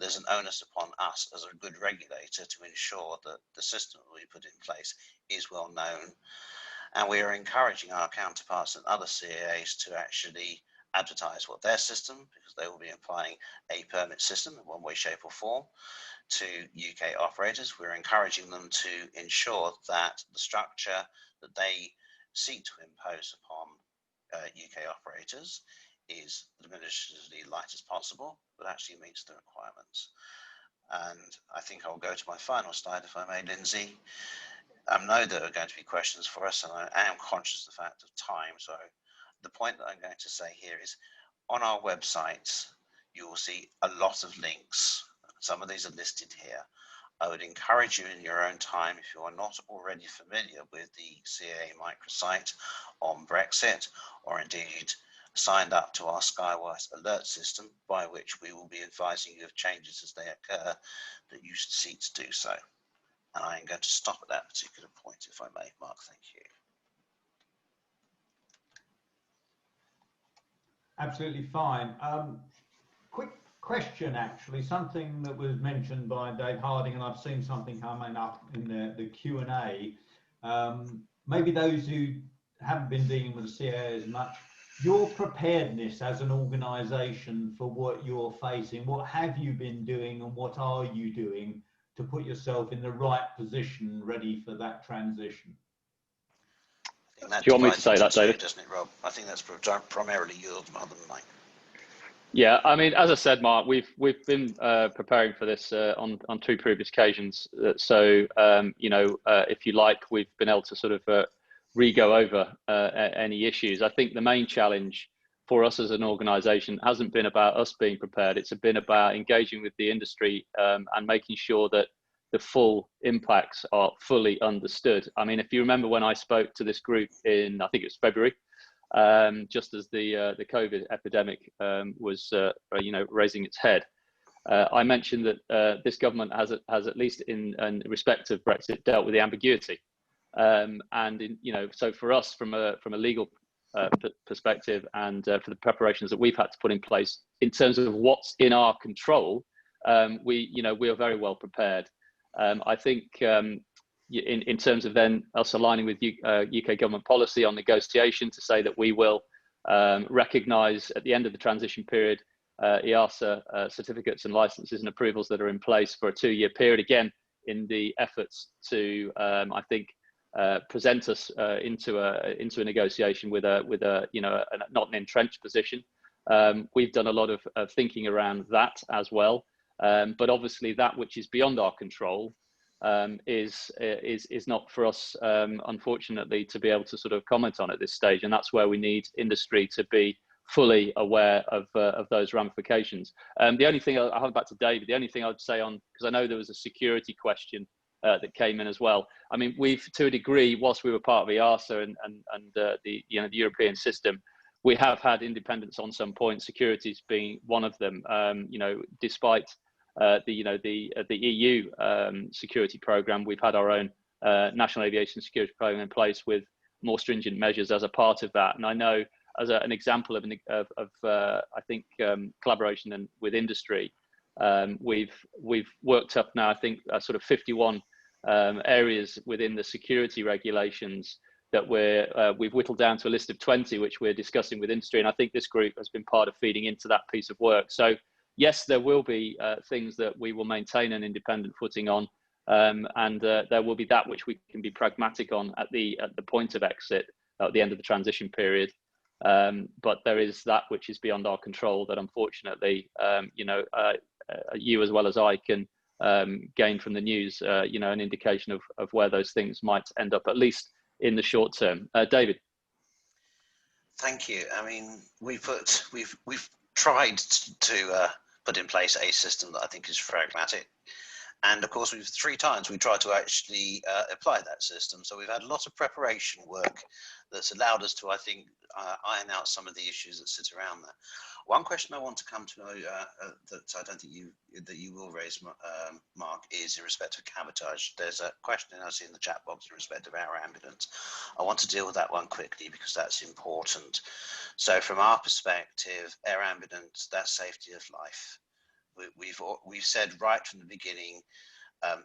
there's an onus upon us as a good regulator to ensure that the system that we put in place is well known. And we are encouraging our counterparts and other CAAs to actually advertise what their system, because they will be applying a permit system in one way, shape or form to UK operators. We're encouraging them to ensure that the structure that they seek to impose upon UK operators is administratively light as possible, but actually meets the requirements. And I think I'll go to my final slide, if I may, Lindsay. I know there are going to be questions for us, and I am conscious of the fact of time. So the point that I'm going to say here is, on our website, you will see a lot of links. Some of these are listed here. I would encourage you in your own time, if you are not already familiar with the CAA microsite on Brexit, or indeed signed up to our Skywise alert system, by which we will be advising you of changes as they occur, that you should seek to do so. And I am going to stop at that particular point, if I may, Mark. Thank you. Absolutely fine. Quick question, actually, something that was mentioned by Dave Harding, and I've seen something coming up in the Q&A. Maybe those who haven't been dealing with the CAA as much, your preparedness as an organisation for what you're facing, what have you been doing and what are you doing to put yourself in the right position, ready for that transition? Do you want me to say that, David? Doesn't it, Rob? I think that's primarily yours rather than mine. Yeah, I mean, as I said, Mark, we've been preparing for this on 2 previous occasions. If you like, we've been able to sort of re-go over any issues. I think the main challenge for us as an organisation hasn't been about us being prepared. It's been about engaging with the industry and making sure that the full impacts are fully understood. I mean, if you remember when I spoke to this group in, I think it was February, just as the COVID epidemic was raising its head. I mentioned that this government has at least in respect of Brexit dealt with the ambiguity, so for us from a legal perspective and for the preparations that we've had to put in place in terms of what's in our control, we are very well prepared. I think in terms of then us aligning with UK government policy on negotiation to say that we will recognise at the end of the transition period EASA certificates and licenses and approvals that are in place for a 2-year period, again in the efforts to I think present us into a negotiation with a not an entrenched position. We've done a lot of thinking around that as well, but obviously that which is beyond our control is not for us, unfortunately, to be able to sort of comment on at this stage, and that's where we need industry to be fully aware of those ramifications. The only thing I'll have back to David. The only thing I'd say on, because I know there was a security question that came in as well. I mean, we've to a degree, whilst we were part of EASA and the European system, we have had independence on some points, securities being one of them. Despite the EU security program, we've had our own national aviation security program in place with more stringent measures as a part of that. And I know, as an example of I think collaboration with industry, we've worked up now, I think, sort of 51 areas within the security regulations that we've whittled down to a list of 20, which we're discussing with industry. And I think this group has been part of feeding into that piece of work. So yes, there will be things that we will maintain an independent footing on, and there will be that which we can be pragmatic on at the point of exit, at the end of the transition period. But there is that which is beyond our control that, unfortunately, you as well as I can gain from the news, an indication of where those things might end up, at least in the short term. David. Thank you. I mean, we've tried to put in place a system that I think is pragmatic. And of course, 3 times we tried to actually apply that system. So we've had a lot of preparation work that's allowed us to, I think, iron out some of the issues that sit around that. One question I want to come to that I don't think you will raise, Mark, is in respect of cabotage. There's a question I see in the chat box in respect of air ambulance. I want to deal with that one quickly because that's important. So from our perspective, air ambulance, that's safety of life. We've said right from the beginning,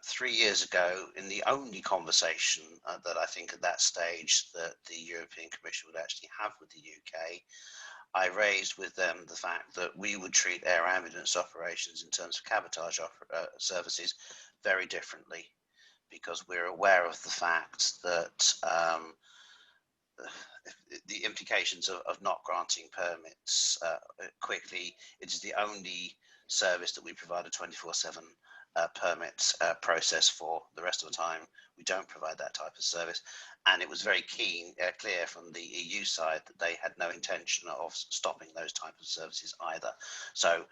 3 years ago, in the only conversation that I think at that stage that the European Commission would actually have with the UK, I raised with them the fact that we would treat air ambulance operations in terms of cabotage services very differently, because we're aware of the fact that the implications of not granting permits quickly. It is the only service that we provide a 24/7 permit process for. The rest of the time we don't provide that type of service, and it was very clear from the EU side that they had no intention of stopping those type of services either. So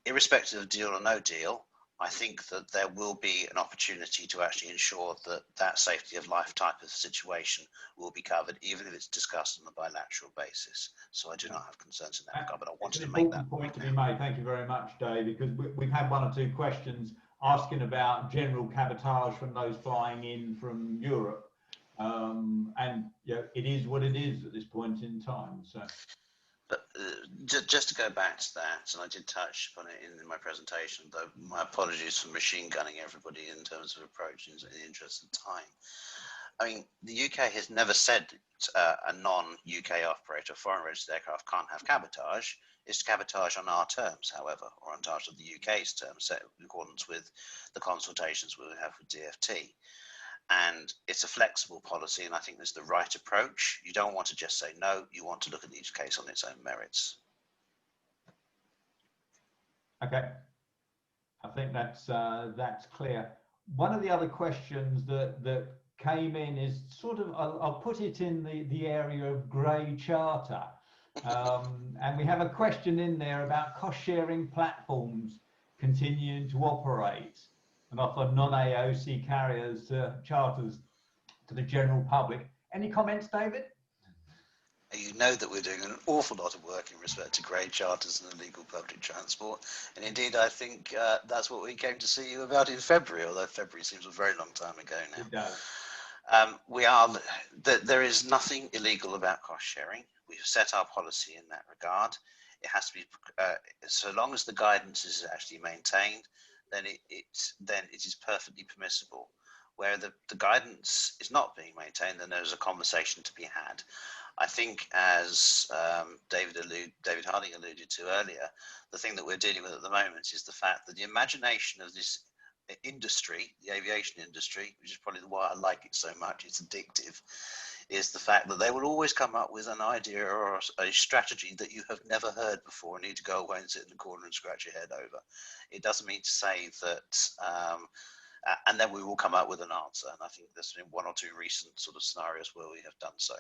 irrespective of deal or no deal, I think that there will be an opportunity to actually ensure that that safety of life type of situation will be covered, even if it's discussed on a bilateral basis. So I do not have concerns in that regard, but I wanted to make that point to be made. Thank you very much, Dave, because we've had 1 or 2 questions asking about general cabotage from those flying in from Europe. And it is what it is at this point in time. So. But just to go back to that, and I did touch upon it in my presentation, though my apologies for machine gunning everybody in terms of approach in the interest of time. I mean, the UK has never said a non-UK operator, foreign registered aircraft can't have cabotage. It's cabotage on our terms, however, or on terms of the UK's terms, set in accordance with the consultations we have with DFT. And it's a flexible policy, and I think that's the right approach. You don't want to just say no, you want to look at each case on its own merits. Okay, I think that's clear. One of the other questions that came in is sort of, I'll put it in the area of grey charter. And we have a question in there about cost-sharing platforms continuing to operate and offer non-AOC carriers charters to the general public. Any comments, David? You know that we're doing an awful lot of work in respect to grey charters and illegal public transport. And indeed, I think that's what we came to see you about in February, although February seems a very long time ago now. It does. There is nothing illegal about cost sharing. We've set our policy in that regard. It has to be, so long as the guidance is actually maintained, then it is perfectly permissible. Where the guidance is not being maintained, then there's a conversation to be had. I think, as David Harding alluded to earlier, the thing that we're dealing with at the moment is the fact that the imagination of this industry, the aviation industry, which is probably why I like it so much, it's addictive, is the fact that they will always come up with an idea or a strategy that you have never heard before and need to go away and sit in the corner and scratch your head over. It doesn't mean to say that, and then we will come up with an answer. And I think there's been one or two recent sort of scenarios where we have done so.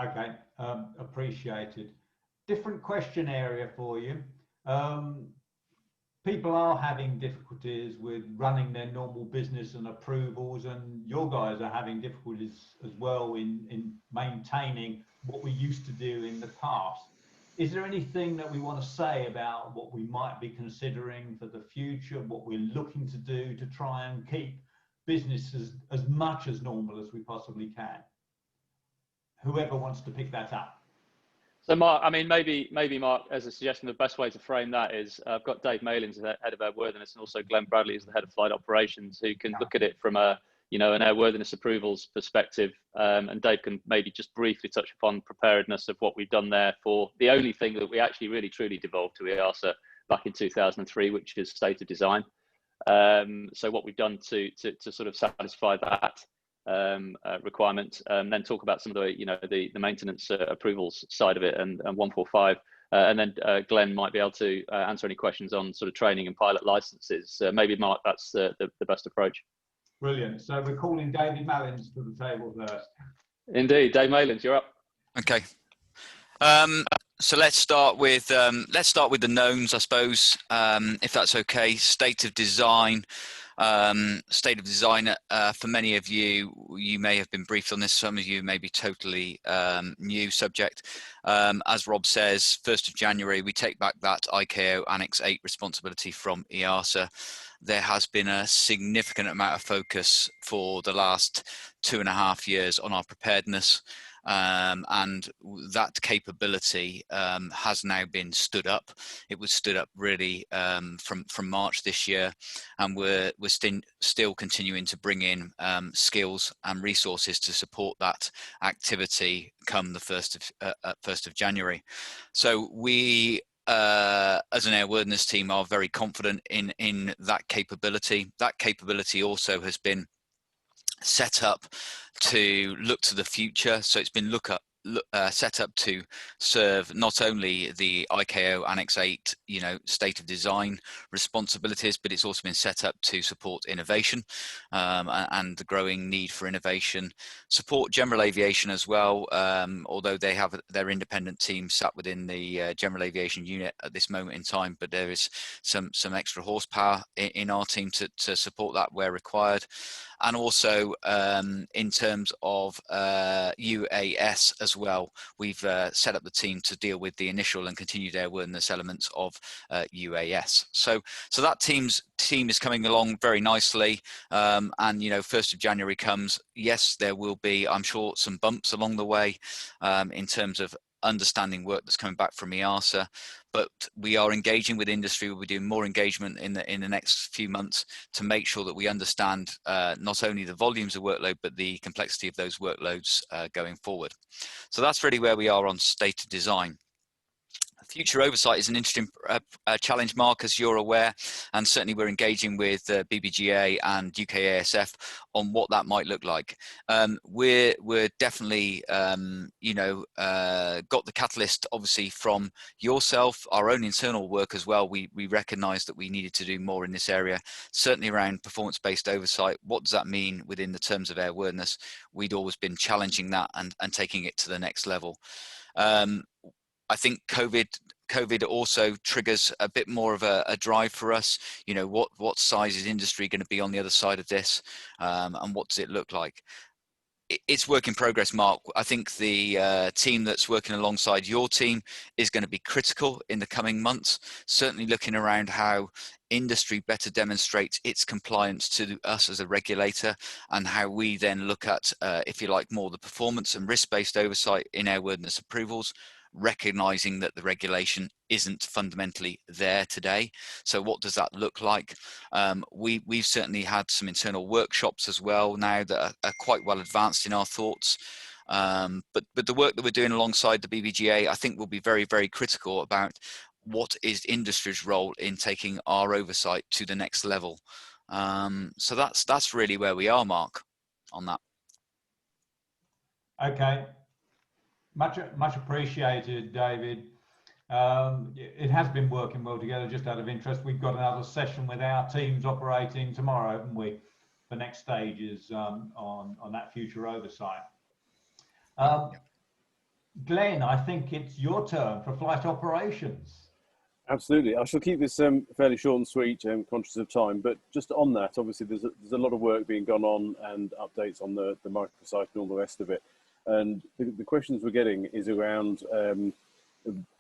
Okay, appreciated. Different question area for you. People are having difficulties with running their normal business and approvals, and your guys are having difficulties as well in maintaining what we used to do in the past. Is there anything that we want to say about what we might be considering for the future, what we're looking to do to try and keep business as much as normal as we possibly can? Whoever wants to pick that up. So Mark, I mean, maybe Mark, as a suggestion, the best way to frame that is I've got Dave Malins, the head of airworthiness, and also Glenn Bradley is the head of flight operations, who can look at it from an airworthiness approvals perspective. And Dave can maybe just briefly touch upon preparedness of what we've done there for the only thing that we actually really truly devolved to EASA back in 2003, which is state of design. So what we've done to sort of satisfy that requirement, and then talk about some of the maintenance approvals side of it and 145, and then Glenn might be able to answer any questions on sort of training and pilot licenses. Maybe Mark, that's the best approach. Brilliant. So we're calling David Malins to the table first. Indeed, Dave Malins, you're up. Okay. So let's start with the knowns, I suppose, if that's okay. State of design. For many of you, you may have been briefed on this. Some of you may be totally new subject. As Rob says, 1st of January, we take back that ICAO Annex 8 responsibility from EASA. There has been a significant amount of focus for the last 2.5 years on our preparedness. And that capability has now been stood up. It was stood up really from March this year, and we're still continuing to bring in skills and resources to support that activity come the 1st of January. So we, as an airworthiness team, are very confident in that capability. That capability also has been set up to look to the future. So it's been set up to serve not only the ICAO Annex 8, state of design responsibilities, but it's also been set up to support innovation and the growing need for innovation, support general aviation as well, although they have their independent team sat within the general aviation unit at this moment in time, but there is some extra horsepower in our team to support that where required. And also in terms of UAS as well, we've set up the team to deal with the initial and continued airworthiness elements of UAS. So that team is coming along very nicely. And 1st of January comes. Yes, there will be, I'm sure, some bumps along the way in terms of understanding work that's coming back from EASA, but we are engaging with industry. We'll be doing more engagement in the next few months to make sure that we understand not only the volumes of workload, but the complexity of those workloads going forward. So that's really where we are on state of design. Future oversight is an interesting challenge, Mark, as you're aware, and certainly we're engaging with BBGA and UKASF on what that might look like. We're definitely, you know, got the catalyst obviously from yourself, our own internal work as well. We recognise that we needed to do more in this area, certainly around performance-based oversight. What does that mean within the terms of airworthiness? We'd always been challenging that and taking it to the next level. I think COVID also triggers a bit more of a drive for us. You know, what size is industry going to be on the other side of this, and what does it look like? It's work in progress, Mark. I think the team that's working alongside your team is going to be critical in the coming months, certainly looking around how industry better demonstrates its compliance to us as a regulator, and how we then look at, if you like, more the performance and risk-based oversight in airworthiness approvals, recognizing that the regulation isn't fundamentally there today. So what does that look like? We've certainly had some internal workshops as well now that are quite well advanced in our thoughts. But the work that we're doing alongside the BBGA, I think will be very, very critical about what is industry's role in taking our oversight to the next level. So that's really where we are, Mark, on that. Okay. Much appreciated, David. It has been working well together. Just out of interest, we've got another session with our teams operating tomorrow, haven't we? The next stage is on that future oversight. Glenn, I think it's your turn for flight operations. Absolutely. I shall keep this fairly short and sweet, conscious of time. But just on that, obviously, there's a lot of work being gone on and updates on the microsite and all the rest of it. And the questions we're getting is around the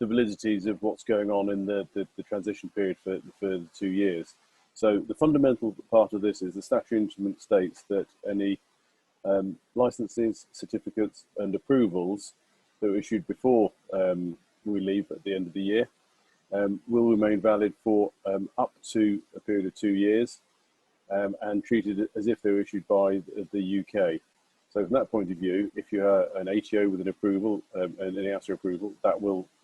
validities of what's going on in the transition period for the 2 years. So the fundamental part of this is the statutory instrument states that any licenses, certificates and approvals that were issued before we leave at the end of the year will remain valid for up to a period of 2 years and treated as if they were issued by the UK. So from that point of view, if you have an ATO with an approval, an EASA approval,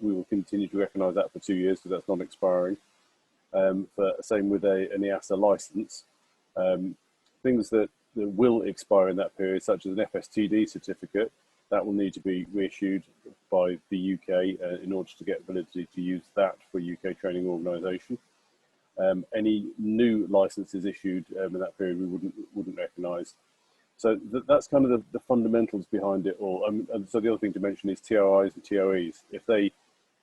we will continue to recognise that for 2 years because that's not expiring. Same with an EASA licence. Things that will expire in that period, such as an FSTD certificate, that will need to be reissued by the UK in order to get validity to use that for UK training organisation. Any new licences issued in that period we wouldn't recognise. So that's kind of the fundamentals behind it all. And so the other thing to mention is TRIs and TREs. If they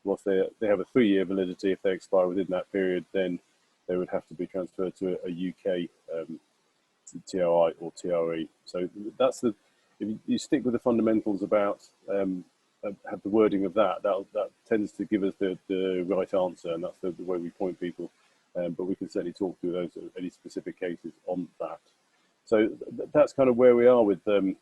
have a 3-year validity, if they expire within that period, then they would have to be transferred to a UK TRI or TRE. So that's if you stick with the fundamentals about have the wording of that tends to give us the right answer, and that's the way we point people. But we can certainly talk through any specific cases on that. So that's kind of where we are with the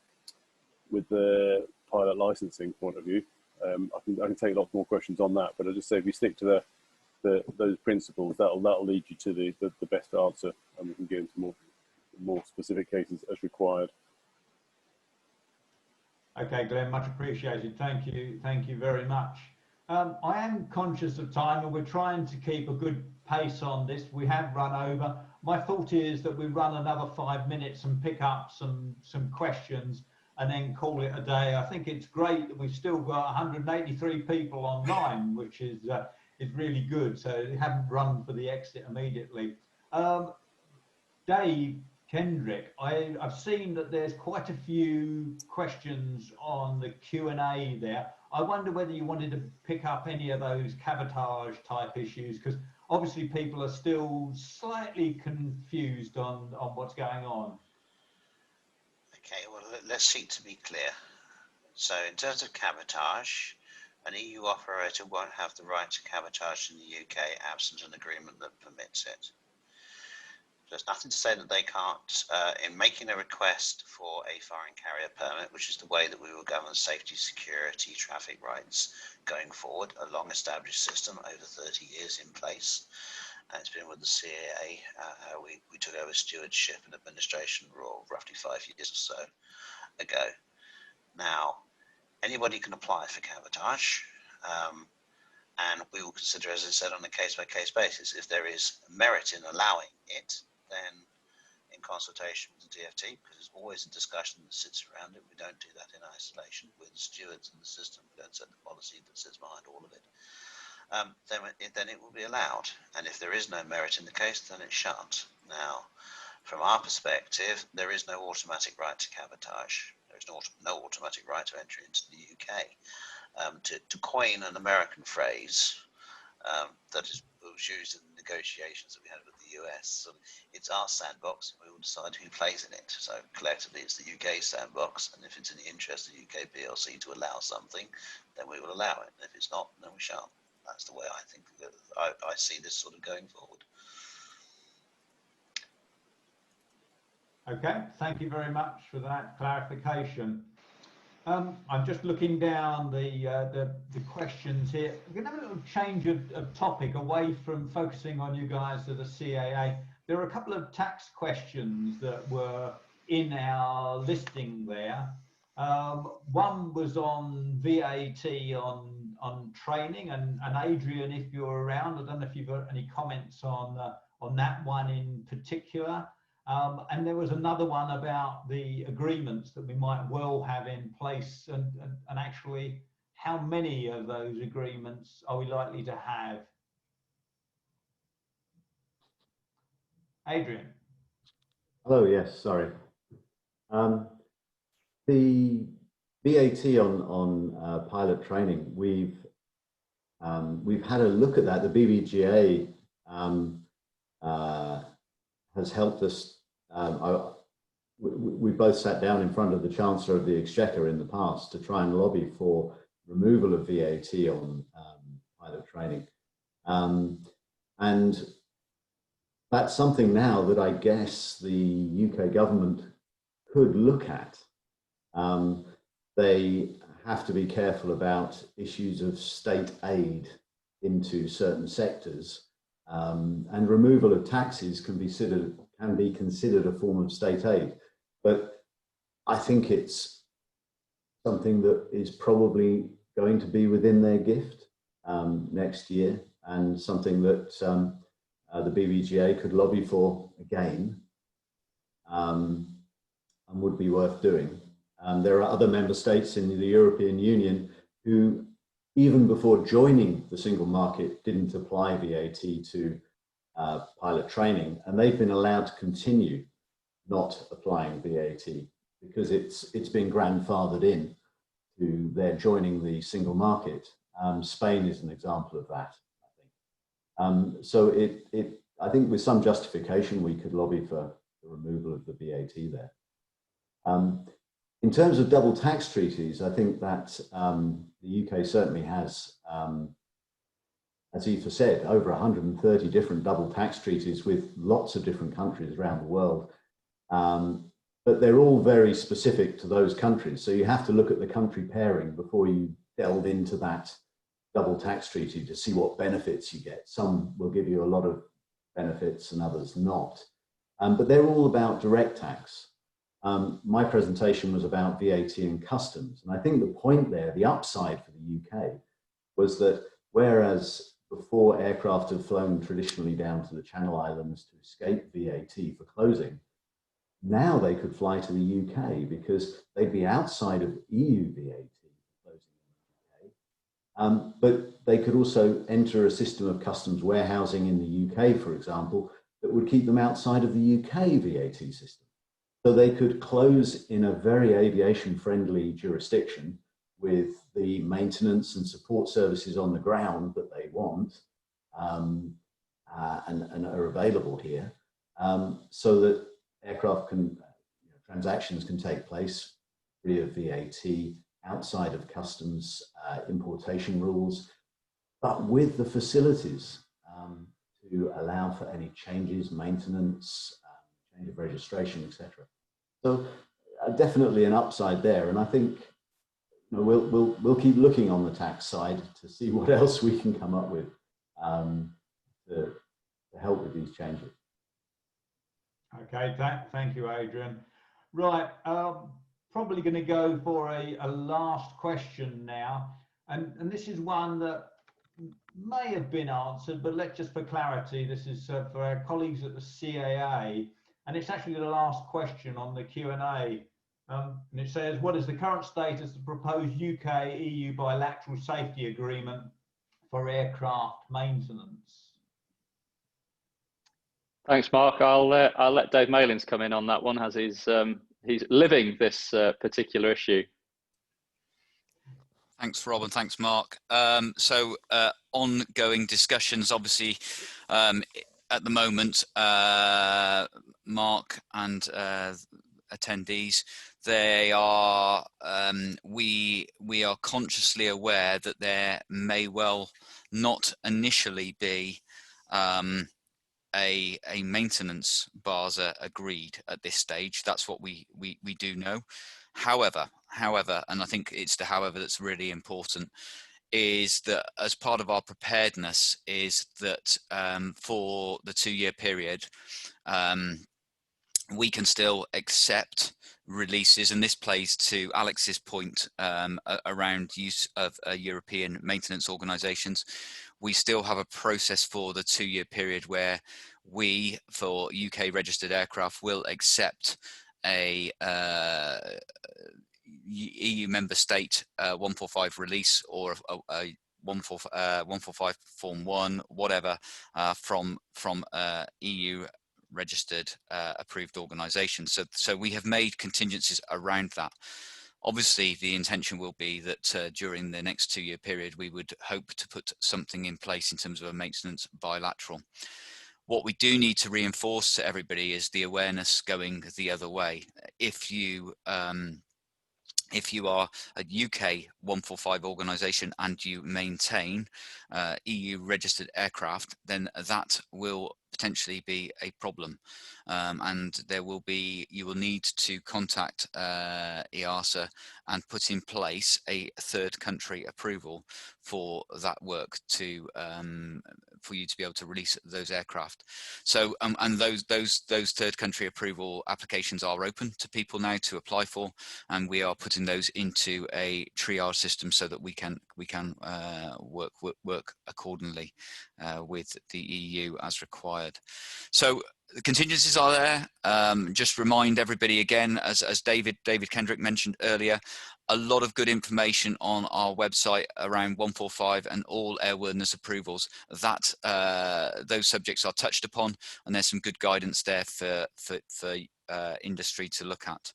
pilot licensing point of view. I can take lots more questions on that, but I just say if you stick to those principles, that'll lead you to the best answer, and we can get into more specific cases as required. Okay, Glenn, much appreciated. Thank you very much. I am conscious of time, and we're trying to keep a good pace on this. We have run over. My thought is that we run another 5 minutes and pick up some questions and then call it a day. I think it's great that we've still got 183 people online, which is really good. So they haven't run for the exit immediately. Dave Kendrick, I've seen that there's quite a few questions on the Q&A there. I wonder whether you wanted to pick up any of those cabotage type issues, because obviously people are still slightly confused on what's going on. Okay, well, let's seek to be clear. So in terms of cabotage, an EU operator won't have the right to cabotage in the UK absent an agreement that permits it. There's nothing to say that they can't, in making a request for a foreign carrier permit, which is the way that we will govern safety, security, traffic rights going forward, a long-established system over 30 years in place. It's been with the CAA. We took over stewardship and administration role roughly 5 years or so ago. Now, anybody can apply for cabotage. and we will consider, as I said, on a case-by-case basis. If there is merit in allowing it, then in consultation with the DFT, because there's always a discussion that sits around it. We don't do that in isolation. We're the stewards in the system. We don't set the policy that sits behind all of it. Then it will be allowed. And if there is no merit in the case, then it shan't. Now, from our perspective, there is no automatic right to cabotage. There is no automatic right to entry into the UK. To coin an American phrase that was used in the negotiations that we had with the US, so it's our sandbox, and we will decide who plays in it. So collectively, it's the UK sandbox, and if it's in the interest of the UK PLC to allow something, then we will allow it. And if it's not, then we shan't. That's the way I think I see this sort of going forward. Okay, thank you very much for that clarification. I'm just looking down the questions here. We're going to have a little change of topic away from focusing on you guys to the CAA. There are a couple of tax questions that were in our listing there. One was on VAT on training, and Adrian, if you're around, I don't know if you've got any comments on that one in particular. And there was another one about the agreements that we might well have in place, and actually how many of those agreements are we likely to have? Adrian. Hello, yes, sorry. The VAT on pilot training, we've had a look at that. The BBGA has helped us. We both sat down in front of the Chancellor of the Exchequer in the past to try and lobby for removal of VAT on pilot training. And that's something now that I guess the UK government could look at. They have to be careful about issues of state aid into certain sectors, and removal of taxes can be considered a form of state aid. But I think it's something that is probably going to be within their gift next year, and something that the BBGA could lobby for again, and would be worth doing. There are other member states in the European Union who, even before joining the single market, didn't apply VAT to pilot training, and they've been allowed to continue not applying VAT because it's been grandfathered in to their joining the single market. Spain is an example of that, I think. So I think with some justification we could lobby for the removal of the VAT there. In terms of double tax treaties, I think that the UK certainly has, as Aoife said, over 130 different double tax treaties with lots of different countries around the world. But they're all very specific to those countries. So you have to look at the country pairing before you delve into that double tax treaty to see what benefits you get. Some will give you a lot of benefits and others not. But they're all about direct tax. My presentation was about VAT and customs. And I think the point there, the upside for the UK, was that whereas before aircraft had flown traditionally down to the Channel Islands to escape VAT for closing, now they could fly to the UK because they'd be outside of EU VAT for closing in the UK. But they could also enter a system of customs warehousing in the UK, for example, that would keep them outside of the UK VAT system. So they could close in a very aviation-friendly jurisdiction with the maintenance and support services on the ground that they want and are available here, so that aircraft can, transactions can take place free of VAT, outside of customs importation rules, but with the facilities to allow for any changes, maintenance, change of registration, etc. So definitely an upside there, and I think we'll keep looking on the tax side to see what else we can come up with to help with these changes. Okay, thank you, Adrian. Right, probably going to go for a last question now, and this is one that may have been answered, but let's just for clarity, this is for our colleagues at the CAA, and it's actually the last question on the Q&A. And it says, what is the current status of the proposed UK-EU bilateral safety agreement for aircraft maintenance? Thanks, Mark. I'll let Dave Malins come in on that one, as he's living this particular issue. Thanks, Rob, and thanks, Mark. Ongoing discussions, obviously, at the moment, Mark and attendees, they are, we are consciously aware that there may well not initially be a maintenance BARSA agreed at this stage. That's what we do know. However, and I think it's the however that's really important, is that as part of our preparedness is that for the 2-year period, we can still accept releases, and this plays to Alex's point around use of European maintenance organisations. We still have a process for the 2-year period where we, for UK registered aircraft, will accept a EU member state 145 release or a 145 Form 1, whatever, from EU registered approved organisation. So we have made contingencies around that. Obviously, the intention will be that during the next 2-year period, we would hope to put something in place in terms of a maintenance bilateral. What we do need to reinforce to everybody is the awareness going the other way. If you are a UK 145 organisation and you maintain EU registered aircraft, then that will potentially be a problem, and you will need to contact EASA and put in place a third country approval for that work to for you to be able to release those aircraft. So and those third country approval applications are open to people now to apply for, and we are putting those into a triage system so that we can work accordingly with the EU as required. So the contingencies are there. Just remind everybody again, as David Kendrick mentioned earlier, a lot of good information on our website around 145 and all airworthiness approvals. That those subjects are touched upon, and there's some good guidance there for industry to look at.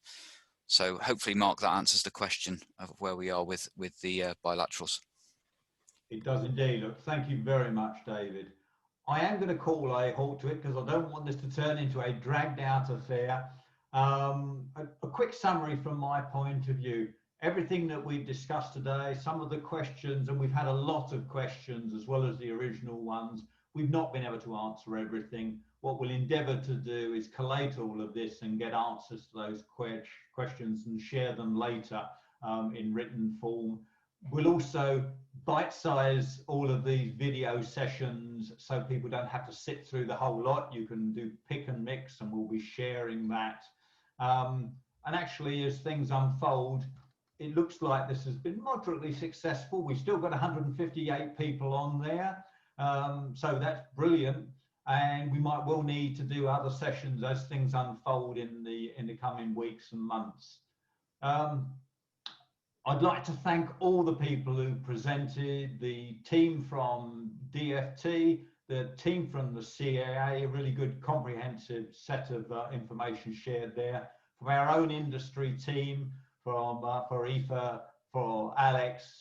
So hopefully, Mark, that answers the question of where we are with the bilaterals. It does indeed. Look, thank you very much, David. I am going to call a halt to it because I don't want this to turn into a dragged out affair. A quick summary from my point of view. Everything that we've discussed today, some of the questions, and we've had a lot of questions as well as the original ones, we've not been able to answer everything. What we'll endeavour to do is collate all of this and get answers to those questions and share them later in written form. We'll also bite-size all of these video sessions so people don't have to sit through the whole lot. You can do pick and mix, and we'll be sharing that. And actually, as things unfold, it looks like this has been moderately successful. We've still got 158 people on there, so that's brilliant. And we might well need to do other sessions as things unfold in the coming weeks and months. I'd like to thank all the people who presented, the team from DFT, the team from the CAA, a really good comprehensive set of information shared there, from our own industry team, from for Aoife, for Alex,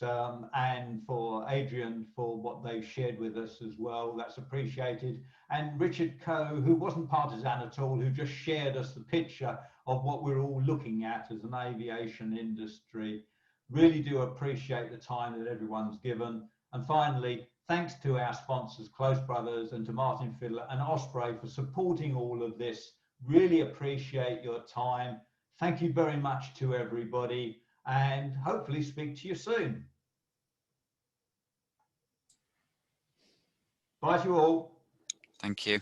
and for Adrian for what they've shared with us as well. That's appreciated. And Richard Coe, who wasn't partisan at all, who just shared us the picture of what we're all looking at as an aviation industry. Really do appreciate the time that everyone's given. And finally, thanks to our sponsors, Close Brothers, and to Martin Fiddler and Osprey for supporting all of this. Really appreciate your time. Thank you very much to everybody, and hopefully speak to you soon. Bye to you all. Thank you.